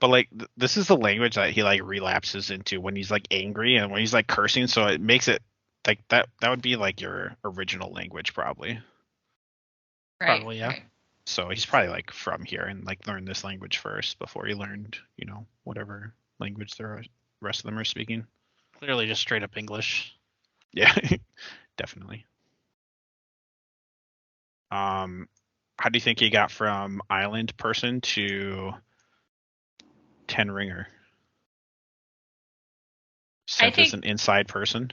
But like, this is the language that he like relapses into when he's like angry and when he's like cursing. So it makes it like that. That would be like your original language, probably. Right. Probably, yeah. Right. So he's probably like from here and like learned this language first before he learned, whatever language the rest of them are speaking. Clearly, just straight up English. Yeah, definitely. How do you think he got from island person to 10 ringer? Sent as an inside person?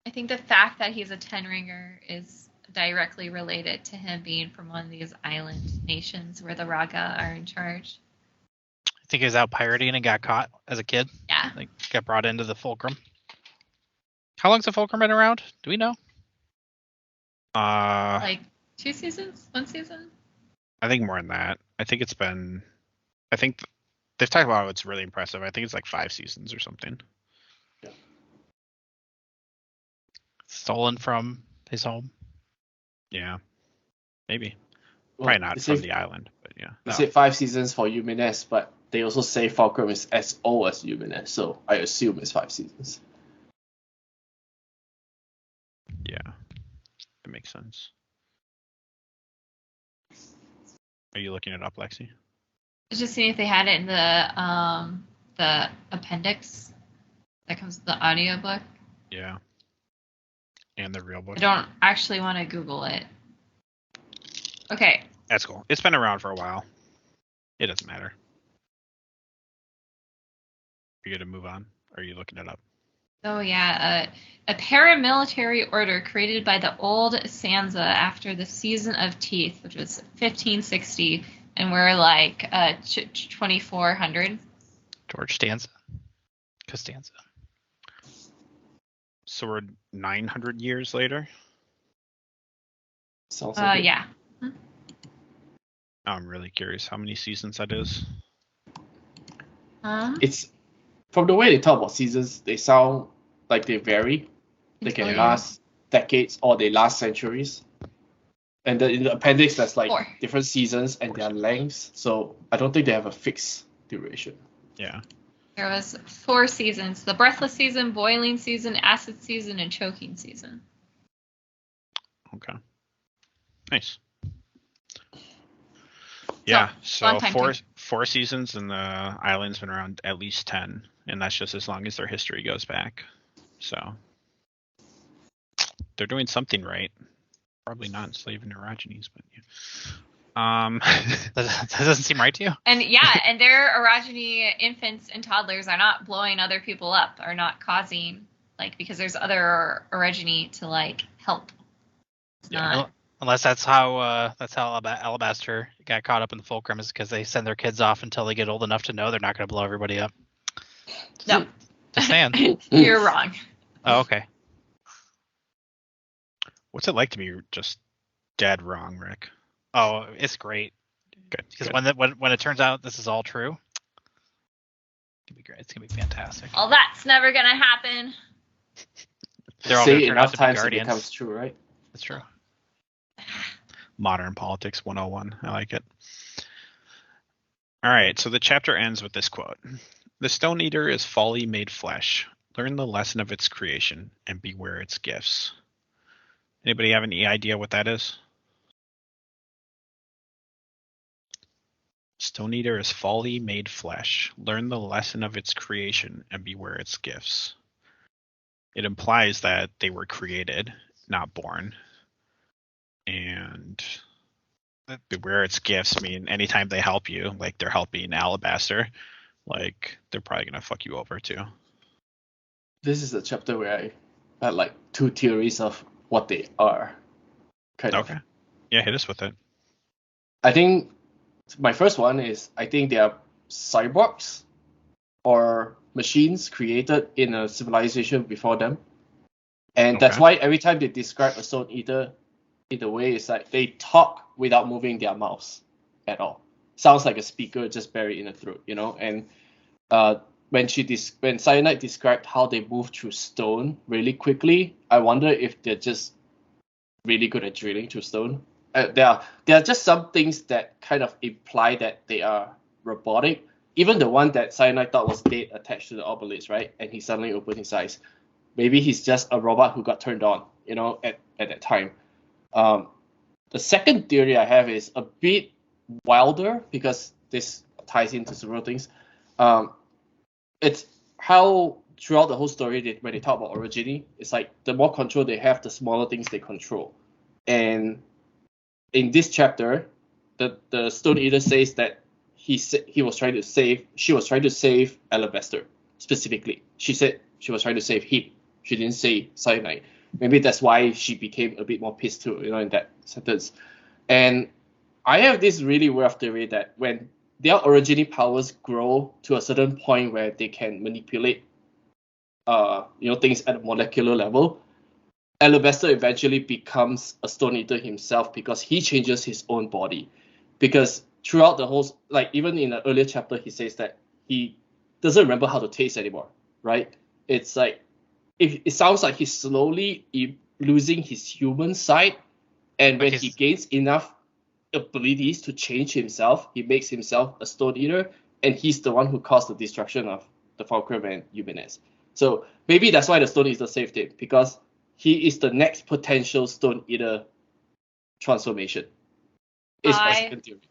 I think the fact that he's a 10 ringer is directly related to him being from one of these island nations where the Raga are in charge. I think he was out pirating and got caught as a kid. Yeah. Like, got brought into the Fulcrum. How long's the Fulcrum been around? Do we know? Like 2 seasons? 1 season? I think more than that. I think they've talked about it's really impressive. I think it's like 5 seasons or something. Yeah. Stolen from his home. Yeah. Maybe. Well, Probably not from the island, but yeah. They say 5 seasons for Humines, but they also say Fulcrum is as old as Humines, so I assume it's 5 seasons. Yeah. That makes sense. Are you looking it up, Lexi? Just seeing if they had it in the appendix that comes with the audiobook. Yeah. And the real book. I don't actually want to Google it. Okay. That's cool. It's been around for a while. It doesn't matter. Are you going to move on? Or are you looking it up? Oh, yeah. A paramilitary order created by the old Sansa after the Season of Teeth, which was 1560, and we're like 2400. George Costanza. So we're 900 years later? Sounds like it. Yeah. I'm really curious how many seasons that is. It's from the way they talk about seasons, they sound like they vary. They can last decades or they last centuries. And in the appendix, there's like 4 different seasons and their lengths. So I don't think they have a fixed duration. Yeah. There was 4 seasons: the breathless season, boiling season, acid season, and choking season. Okay. Nice. Yeah, so four seasons, and the island's been around at least 10, and that's just as long as their history goes back. So they're doing something right. Probably not enslaving Erogenes, but yeah. That doesn't seem right to you? And yeah, and their orogeny infants and toddlers are not blowing other people up, are not causing, like, because there's other orogeny to like help. It's not. Unless that's how Alabaster got caught up in the Fulcrum, is because they send their kids off until they get old enough to know they're not going to blow everybody up. No. Just saying. You're wrong. Oh, okay. What's it like to be just dead wrong, Rick? Oh, it's great. Good. Because when it turns out this is all true, it's gonna be great. It's gonna be fantastic. Well, that's never gonna happen. They're all Say gonna it turn out enough to be times it guardians. becomes true, right? That's true. Modern Politics 101. I like it. All right, so the chapter ends with this quote. The Stone Eater is folly made flesh. Learn the lesson of its creation and beware its gifts. Anybody have any idea what that is? Stone Eater is folly made flesh. Learn the lesson of its creation and beware its gifts. It implies that they were created, not born. And beware its gifts mean anytime they help you, like they're helping Alabaster, like they're probably gonna fuck you over too. This is the chapter where I had like two theories of what they are. Okay. Yeah, hit us with it. I think my first one is I think they are cyborgs or machines created in a civilization before them. And that's why every time they describe a Stone Eater in a way, it's like they talk without moving their mouths at all. Sounds like a speaker just buried in the throat, you know? And when Cyanide described how they move through stone really quickly, I wonder if they're just really good at drilling through stone. There are just some things that kind of imply that they are robotic. Even the one that Cyanide thought was dead attached to the obelisk, right? And he suddenly opened his eyes. Maybe he's just a robot who got turned on, you know, at that time. The second theory I have is a bit wilder because this ties into several things. It's how throughout the whole story, when they talk about orogeny, it's like the more control they have, the smaller things they control. And in this chapter, the Stone Eater says that she was trying to save Alabaster specifically. She said she was trying to save him. She didn't say Cyanide. Maybe that's why she became a bit more pissed too, you know, in that sentence. And I have this really rough theory that when their orogeny powers grow to a certain point where they can manipulate, things at a molecular level, Alabaster eventually becomes a Stone Eater himself because he changes his own body. Because throughout the whole, like even in the earlier chapter, he says that he doesn't remember how to taste anymore, right? It's like, it sounds like he's slowly losing his human side, and when he gains enough abilities to change himself, he makes himself a Stone Eater, and he's the one who caused the destruction of the Fulcrum and Eumenes. So maybe that's why the Stone Eater saved him, because he is the next potential Stone Eater transformation. Is my second theory.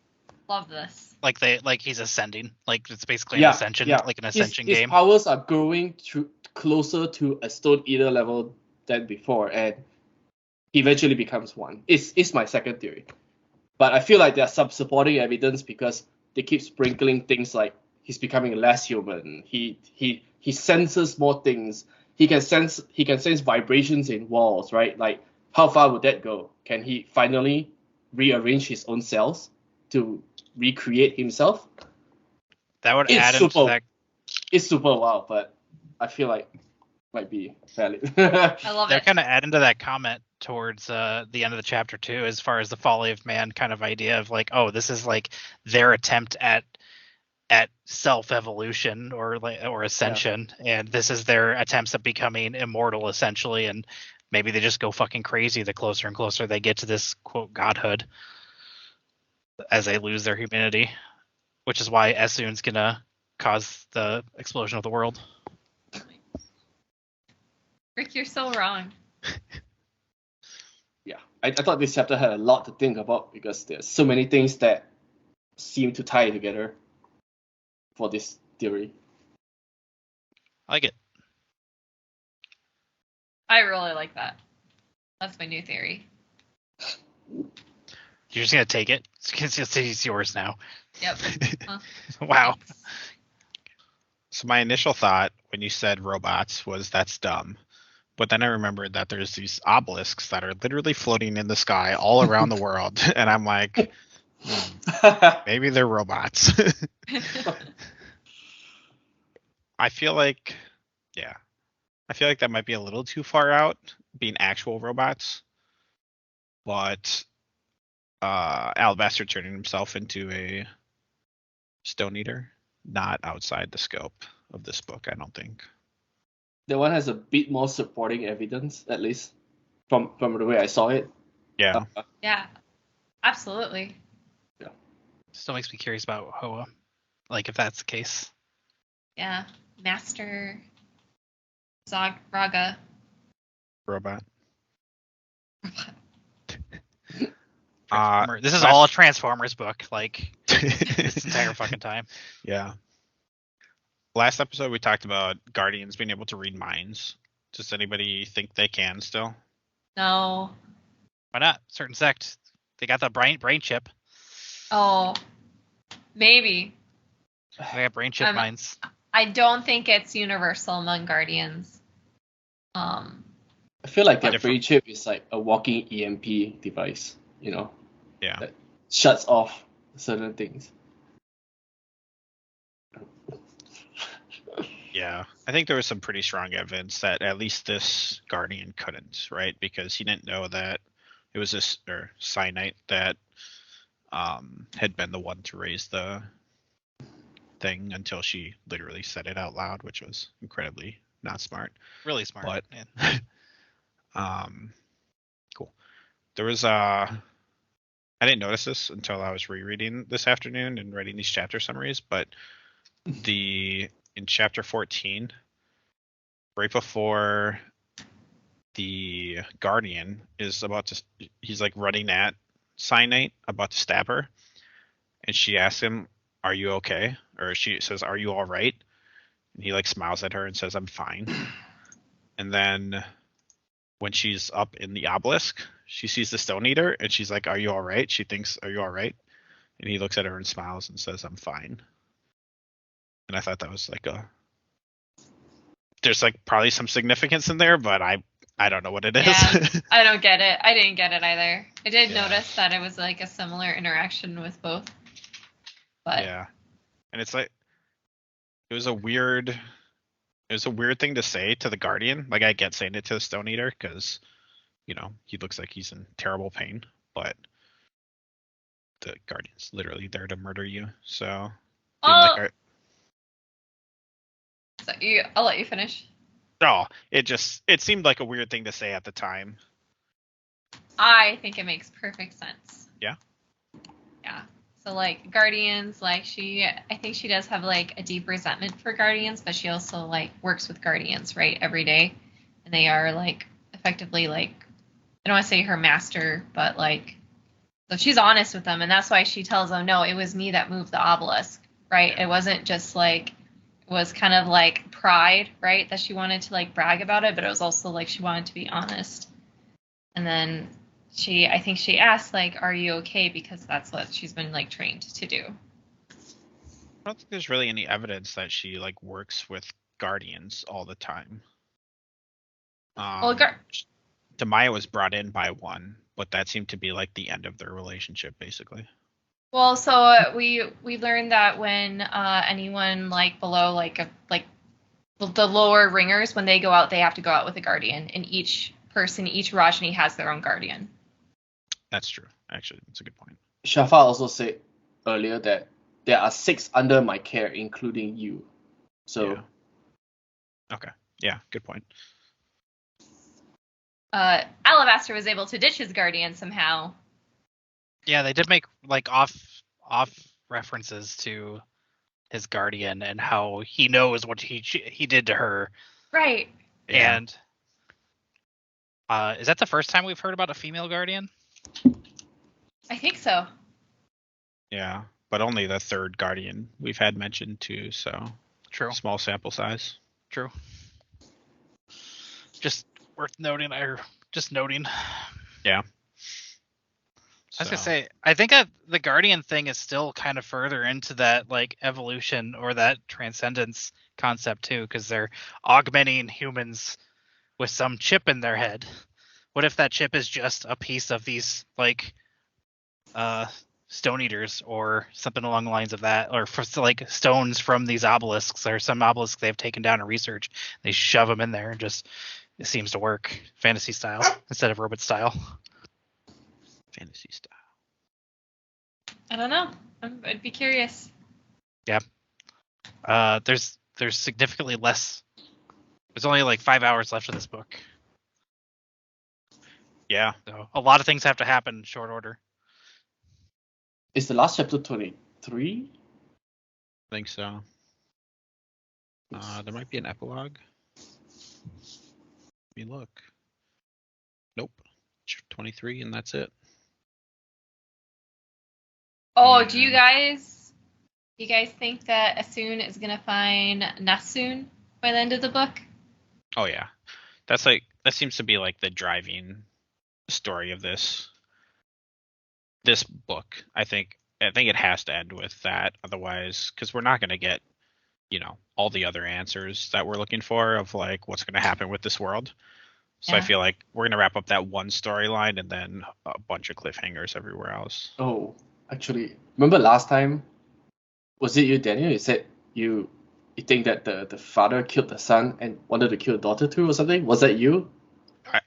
Love this. Like he's ascending. Like it's basically an ascension, like an ascension game. His powers are growing closer to a Stone Eater level than before, and he eventually becomes one. It's my second theory. But I feel like there's some supporting evidence because they keep sprinkling things like he's becoming less human. He senses more things. He can sense vibrations in walls, right? Like how far would that go? Can he finally rearrange his own cells to recreate himself? That would add into that. It's super wild, but I feel like it might be valid. I love it. They're kind of adding to that comment towards the end of the chapter too, as far as the folly of man kind of idea of like, oh, this is like their attempt at self-evolution or ascension, and this is their attempts at becoming immortal essentially, and maybe they just go fucking crazy the closer and closer they get to this quote godhood as they lose their humanity, which is why Essun's gonna cause the explosion of the world. Rick, you're so wrong. Yeah, I thought this chapter had a lot to think about because there's so many things that seem to tie together for this theory. I like it. I really like that. That's my new theory. You're just gonna take it? It's yours now. Yep. Wow. Thanks. So my initial thought when you said robots was that's dumb. But then I remembered that there's these obelisks that are literally floating in the sky all around the world. And I'm like, maybe they're robots. I feel like that might be a little too far out, being actual robots. But Alabaster turning himself into a Stone Eater, not outside the scope of this book, I don't think. The one has a bit more supporting evidence, at least. from the way I saw it. Yeah. Yeah, absolutely. Still makes me curious about Hoa, like if that's the case. Yeah, Master Raga. Robot. This is all a Transformers book, like this entire fucking time. Yeah. Last episode we talked about Guardians being able to read minds. Does anybody think they can still? No. Why not? Certain sect, they got the brain chip. Oh, maybe. They got brain chip minds. I don't think it's universal among Guardians. I feel like their brain chip is like a walking EMP device, you know? Yeah. That shuts off certain things. Yeah, I think there was some pretty strong evidence that at least this Guardian couldn't, right? Because he didn't know that it was this or Cyanite that had been the one to raise the thing until she literally said it out loud, which was incredibly not smart. Really smart. But man. Cool. There was I didn't notice this until I was rereading this afternoon and writing these chapter summaries, but in chapter 14, right before the Guardian is he's like running at Cyanite, about to stab her, and she asks him, "Are you okay?" Or she says, "Are you all right?" And he like smiles at her and says, "I'm fine." And then when she's up in the obelisk, she sees the Stone Eater and she's like, "Are you all right?" She thinks, "Are you all right?" And he looks at her and smiles and says, "I'm fine." And I thought that was like there's like probably some significance in there, but I don't know what it is. Yeah, I don't get it. I didn't get it either. I did notice that it was like a similar interaction with both. But yeah. And it's like it was a weird thing to say to the Guardian. Like I get saying it to the Stone Eater because, you know, he looks like he's in terrible pain, but the Guardian's literally there to murder you. So I'll let you finish. Oh, it seemed like a weird thing to say at the time. I think it makes perfect sense. Yeah. Yeah. So like Guardians, like I think she does have like a deep resentment for Guardians, but she also like works with Guardians, right, every day. And they are like effectively like, I don't want to say her master, but like, so she's honest with them. And that's why she tells them, no, it was me that moved the obelisk, right? Yeah. It wasn't just like, it was kind of like pride, right? That she wanted to like brag about it, but it was also like she wanted to be honest. And then I think she asked like, "Are you okay?" Because that's what she's been like trained to do. I don't think there's really any evidence that she like works with Guardians all the time. Demaya was brought in by one, but that seemed to be like the end of their relationship, basically. Well, so we learned that when anyone like below like the lower ringers, when they go out, they have to go out with a guardian, and each Rajni has their own guardian. That's true. Actually, that's a good point. Shafa also said earlier that there are 6 under my care, including you. So. Yeah. Okay. Yeah. Good point. Alabaster was able to ditch his guardian somehow. Yeah, they did make like off references to his guardian and how he knows what he did to her. Right. And is that the first time we've heard about a female guardian? I think so. Yeah, but only the third guardian we've had mentioned too, so true. Small sample size. True. Just worth noting. Yeah. I was gonna say, I think that the Guardian thing is still kind of further into that like evolution or that transcendence concept too, because they're augmenting humans with some chip in their head. What if that chip is just a piece of these like Stone Eaters or something along the lines of that, or for like stones from these obelisks or some obelisks they've taken down in research? They shove them in there and just it seems to work fantasy style instead of robot style. Fantasy style. I don't know. I'd be curious. Yeah. There's significantly less. There's only like 5 hours left of this book. Yeah. So a lot of things have to happen in short order. Is the last chapter 23? I think so. There might be an epilogue. Let me look. Nope. 23, and that's it. Oh, Yeah. do you guys think that Asun is gonna find Nasun by the end of the book? Oh yeah, that seems to be like the driving story of this book. I think it has to end with that, otherwise, because we're not going to get all the other answers that we're looking for of like what's going to happen with this world. So I Yeah. feel like we're going to wrap up that one storyline and then a bunch of cliffhangers everywhere else. Oh, actually, remember last time? Was it you, Daniel? You said you think that the father killed the son and wanted to kill the daughter too, or something? Was that you?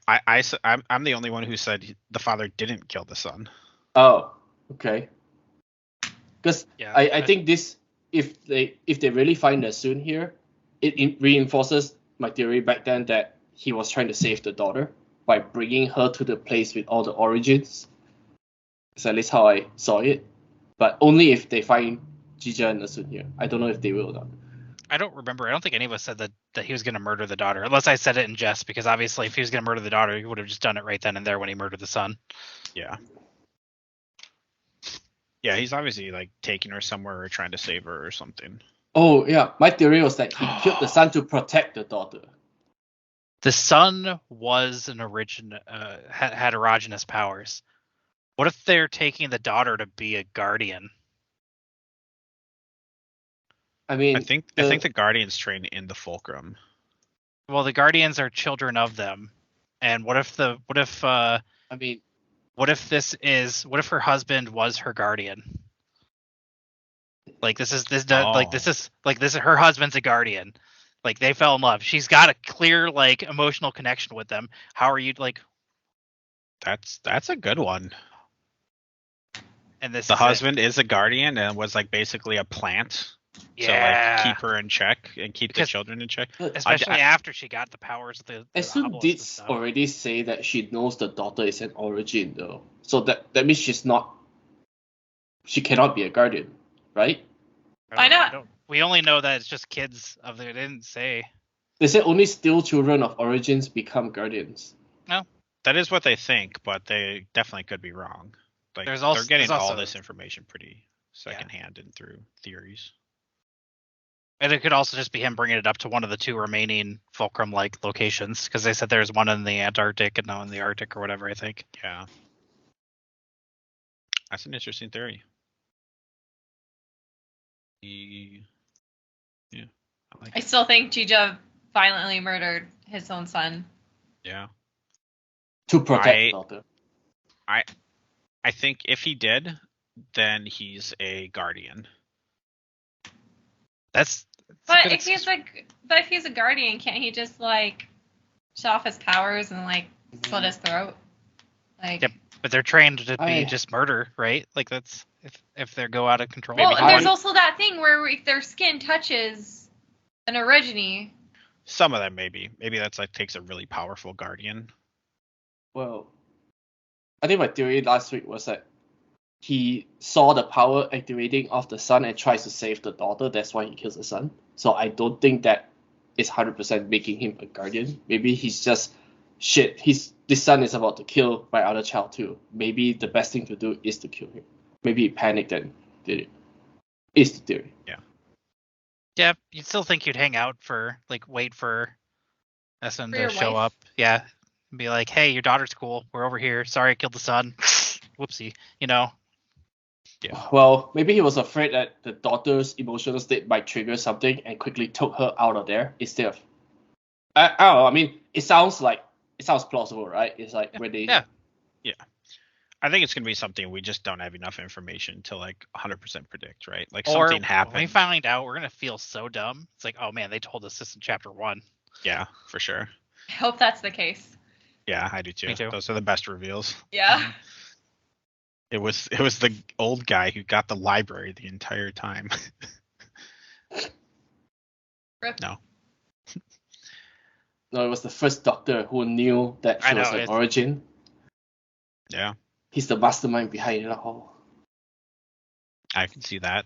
I'm the only one who said the father didn't kill the son. Oh, okay. Because Yeah, I think this, if they really find Nasun here, it reinforces my theory back then that he was trying to save the daughter by bringing her to the place with all the origins. That's at least how I saw it. But only if they find Jija and Nasun here. I don't know if they will or not. I don't remember. I don't think any of us said that he was going to murder the daughter, unless I said it in jest, because obviously if he was going to murder the daughter, he would have just done it right then and there when he murdered the son. Yeah. Yeah, he's obviously like taking her somewhere or trying to save her or something. Oh yeah, my theory was that he killed the son to protect the daughter. The son was an had erogenous powers. What if they're taking the daughter to be a guardian? I mean, I think the Guardians train in the Fulcrum. Well, the guardians are children of them. And what if her husband was her guardian? Like her husband's a guardian. Like they fell in love. She's got a clear like emotional connection with them. How are you like? That's a good one. And the husband is a guardian and was like basically a plant to like keep her in check and keep the children in check. Especially after she got the powers of the Asun did already say that she knows the daughter is an origin though. So that means she cannot be a guardian, right? Why not? We only know that it's just kids of the. They didn't say. They said only still children of origins become guardians. No. That is what they think, but they definitely could be wrong. Like they're getting all this information pretty secondhand and through theories. And it could also just be him bringing it up to one of the two remaining Fulcrum-like locations, because they said there's one in the Antarctic and one in the Arctic or whatever, I think. Yeah. That's an interesting theory. Yeah. I still think Jija violently murdered his own son. Yeah. To protect the daughter. I think if he did, then he's a guardian. But if he's a guardian, can't he just like shut off his powers and like slit his throat? Like. Yep. But they're trained to be just murder, right? Like that's if they go out of control. Well, there's also that thing where if their skin touches an origine. Some of them maybe that's like takes a really powerful guardian. Well, I think my theory last week was that he saw the power activating of the son and tries to save the daughter. That's why he kills the son. So I don't think that is 100% making him a guardian. Maybe he's just shit. This son is about to kill my other child too. Maybe the best thing to do is to kill him. Maybe he panicked and did it. Is the theory. Yeah. Yeah, you'd still think you'd hang out for wait for Essen to show wife. up. Yeah. And be like, hey, your daughter's cool. We're over here. Sorry I killed the son. Whoopsie. Yeah. Well, maybe he was afraid that the daughter's emotional state might trigger something and quickly took her out of there instead of. I don't know. I mean, it sounds plausible, right? It's like when they. Yeah. I think it's gonna be something we just don't have enough information to like 100% predict, right? Like something happened. When we find out, we're gonna feel so dumb. It's like, oh man, they told us this in chapter 1. Yeah, for sure. I hope that's the case. Yeah, I do too. Me too. Those are the best reveals. Yeah. It was the old guy who got the library the entire time. Rip. No, it was the first doctor who knew that she was an origin. Yeah, He's the mastermind behind it all. I can see that.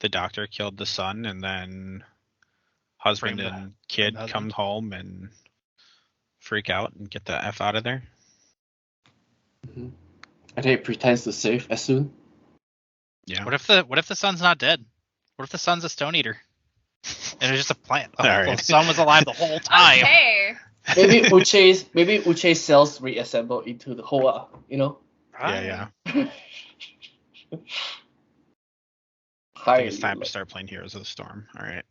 The doctor killed the son, and then husband Framed the- and kid framed the husband. come home and freak out and get the F out of there. And then he pretends to save as soon. Yeah. What if the son's not dead? What if the son's a stone eater? And it's just a plant. All right. The son was alive the whole time. Okay. Maybe Uche's cells reassemble into the whole, you know? Yeah. I think it's time to start playing Heroes of the Storm. All right.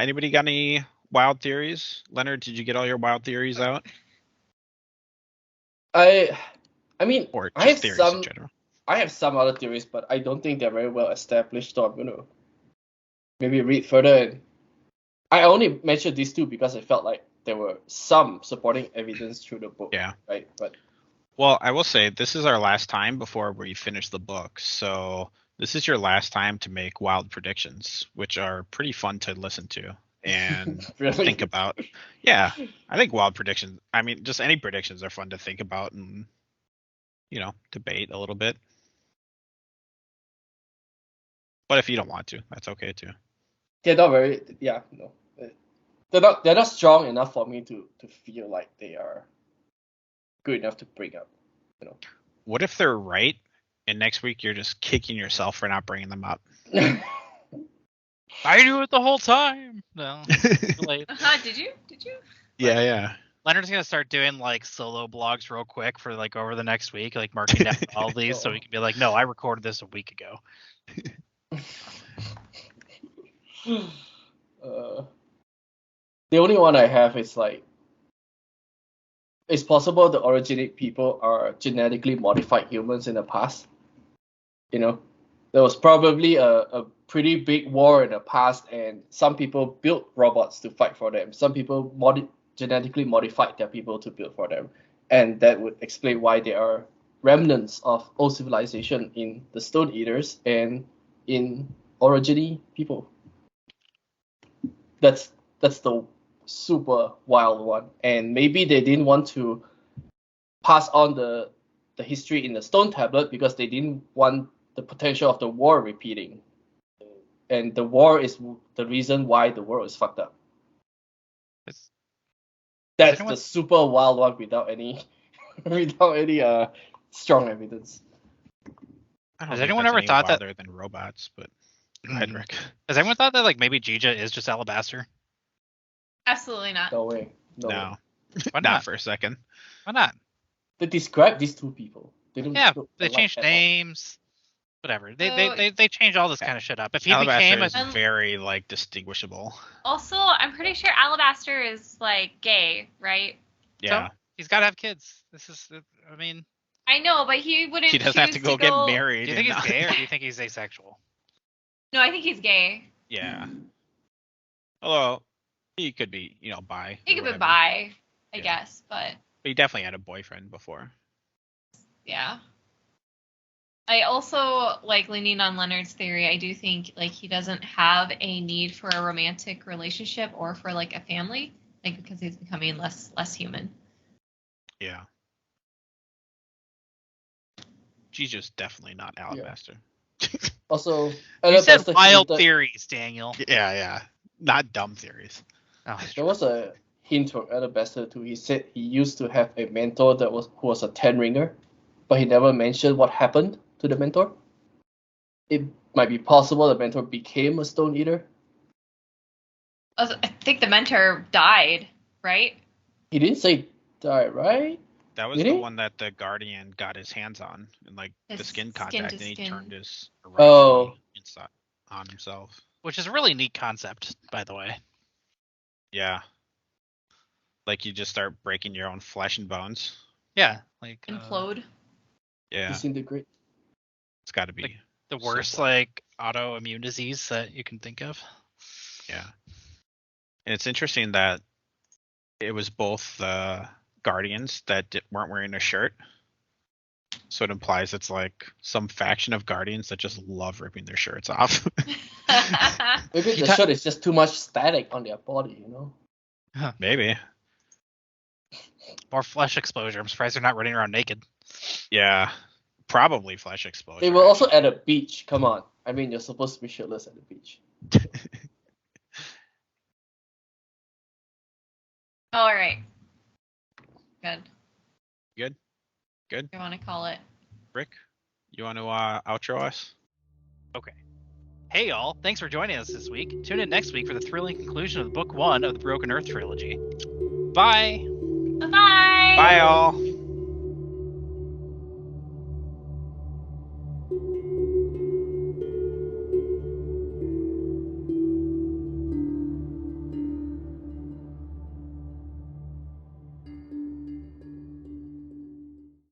Anybody got any wild theories? Leonard, did you get all your wild theories out? I mean, Or I just have theories some in general? I have some other theories, but I don't think they're very well established, so I'm gonna maybe read further. And I only mentioned these two because I felt like there were some supporting evidence through the book. Yeah. Right. But Well, I will say this is our last time before we finish the book. So this is your last time to make wild predictions, which are pretty fun to listen to and really, think about. Yeah, I think wild predictions, I mean, just any predictions are fun to think about and, debate a little bit. But if you don't want to, that's okay too. they're not very. Yeah. No. They're not strong enough for me to feel like they are good enough to bring up. What if they're right and next week you're just kicking yourself for not bringing them up? I knew it the whole time. No, too late. Did you? Yeah. Leonard's gonna start doing like solo blogs real quick for like over the next week, like marking down all these, so he can be like, "No, I recorded this a week ago." The only one I have is like, it's possible the originate people are genetically modified humans in the past. There was probably a pretty big war in the past, and some people built robots to fight for them. Some people genetically modified their people to build for them, and that would explain why there are remnants of old civilization in the Stone Eaters and in orogeny people. That's the super wild one, and maybe they didn't want to pass on the history in the stone tablet because they didn't want the potential of the war repeating, and the war is the reason why the world is fucked up. That's the super wild one without any strong evidence. Has anyone ever thought that wilder than robots? But go ahead, Rick. Has anyone thought that like maybe Jija is just Alabaster? Absolutely not. No way. No. Why Not not? for a second. Why not? They describe these two people. They don't. Yeah, look they alike changed at all. names. Whatever. They change all this kind of shit up. If he Alabaster became is very distinguishable. Also, I'm pretty sure Alabaster is like gay, right? Yeah. So, he's got to have kids. I mean, I know, but he wouldn't. He doesn't have to go get married. do you think he's gay or do you think he's asexual? No, I think he's gay. Yeah. Although he could be, bi. He or could be whatever. bi, I Yeah. guess, but But he definitely had a boyfriend before. yeah. I also like leaning on Leonard's theory. I do think like he doesn't have a need for a romantic relationship or for like a family, like because he's becoming less human. Yeah. Gigi's definitely not Alabaster. Also, You Alabaster said wild hinted- theories, Daniel. Yeah. Not dumb theories. Oh, There was a hint from Alabaster too. He said he used to have a mentor who was a 10-ringer, but he never mentioned what happened to the mentor. It might be possible the mentor became a Stone Eater. I think the mentor died, right? He didn't say die, right? That was Did the he? one that the Guardian got his hands on, and the His skin skin contact, to and he skin. turned his Oh. inside on himself. which is a really neat concept, by the way. Yeah. Like you just start breaking your own flesh and bones. Yeah, like Implode. Yeah. Disintegrate. It's got to be. Like, the so worst fun. like autoimmune disease that you can think of. Yeah. And it's interesting that it was both the Guardians that weren't wearing a shirt. So it implies it's like some faction of Guardians that just love ripping their shirts off. Maybe the shirt is just too much static on their body, Maybe. More flesh exposure. I'm surprised they're not running around naked. Yeah, probably flesh exposure. They were also at a beach. Come on. I mean, you're supposed to be shirtless at the beach. All right. Good. Good. You want to call it? Rick, you want to outro us? Okay. Hey, y'all. Thanks for joining us this week. Tune in next week for the thrilling conclusion of Book 1 of the Broken Earth trilogy. Bye! Bye-bye! Bye, all.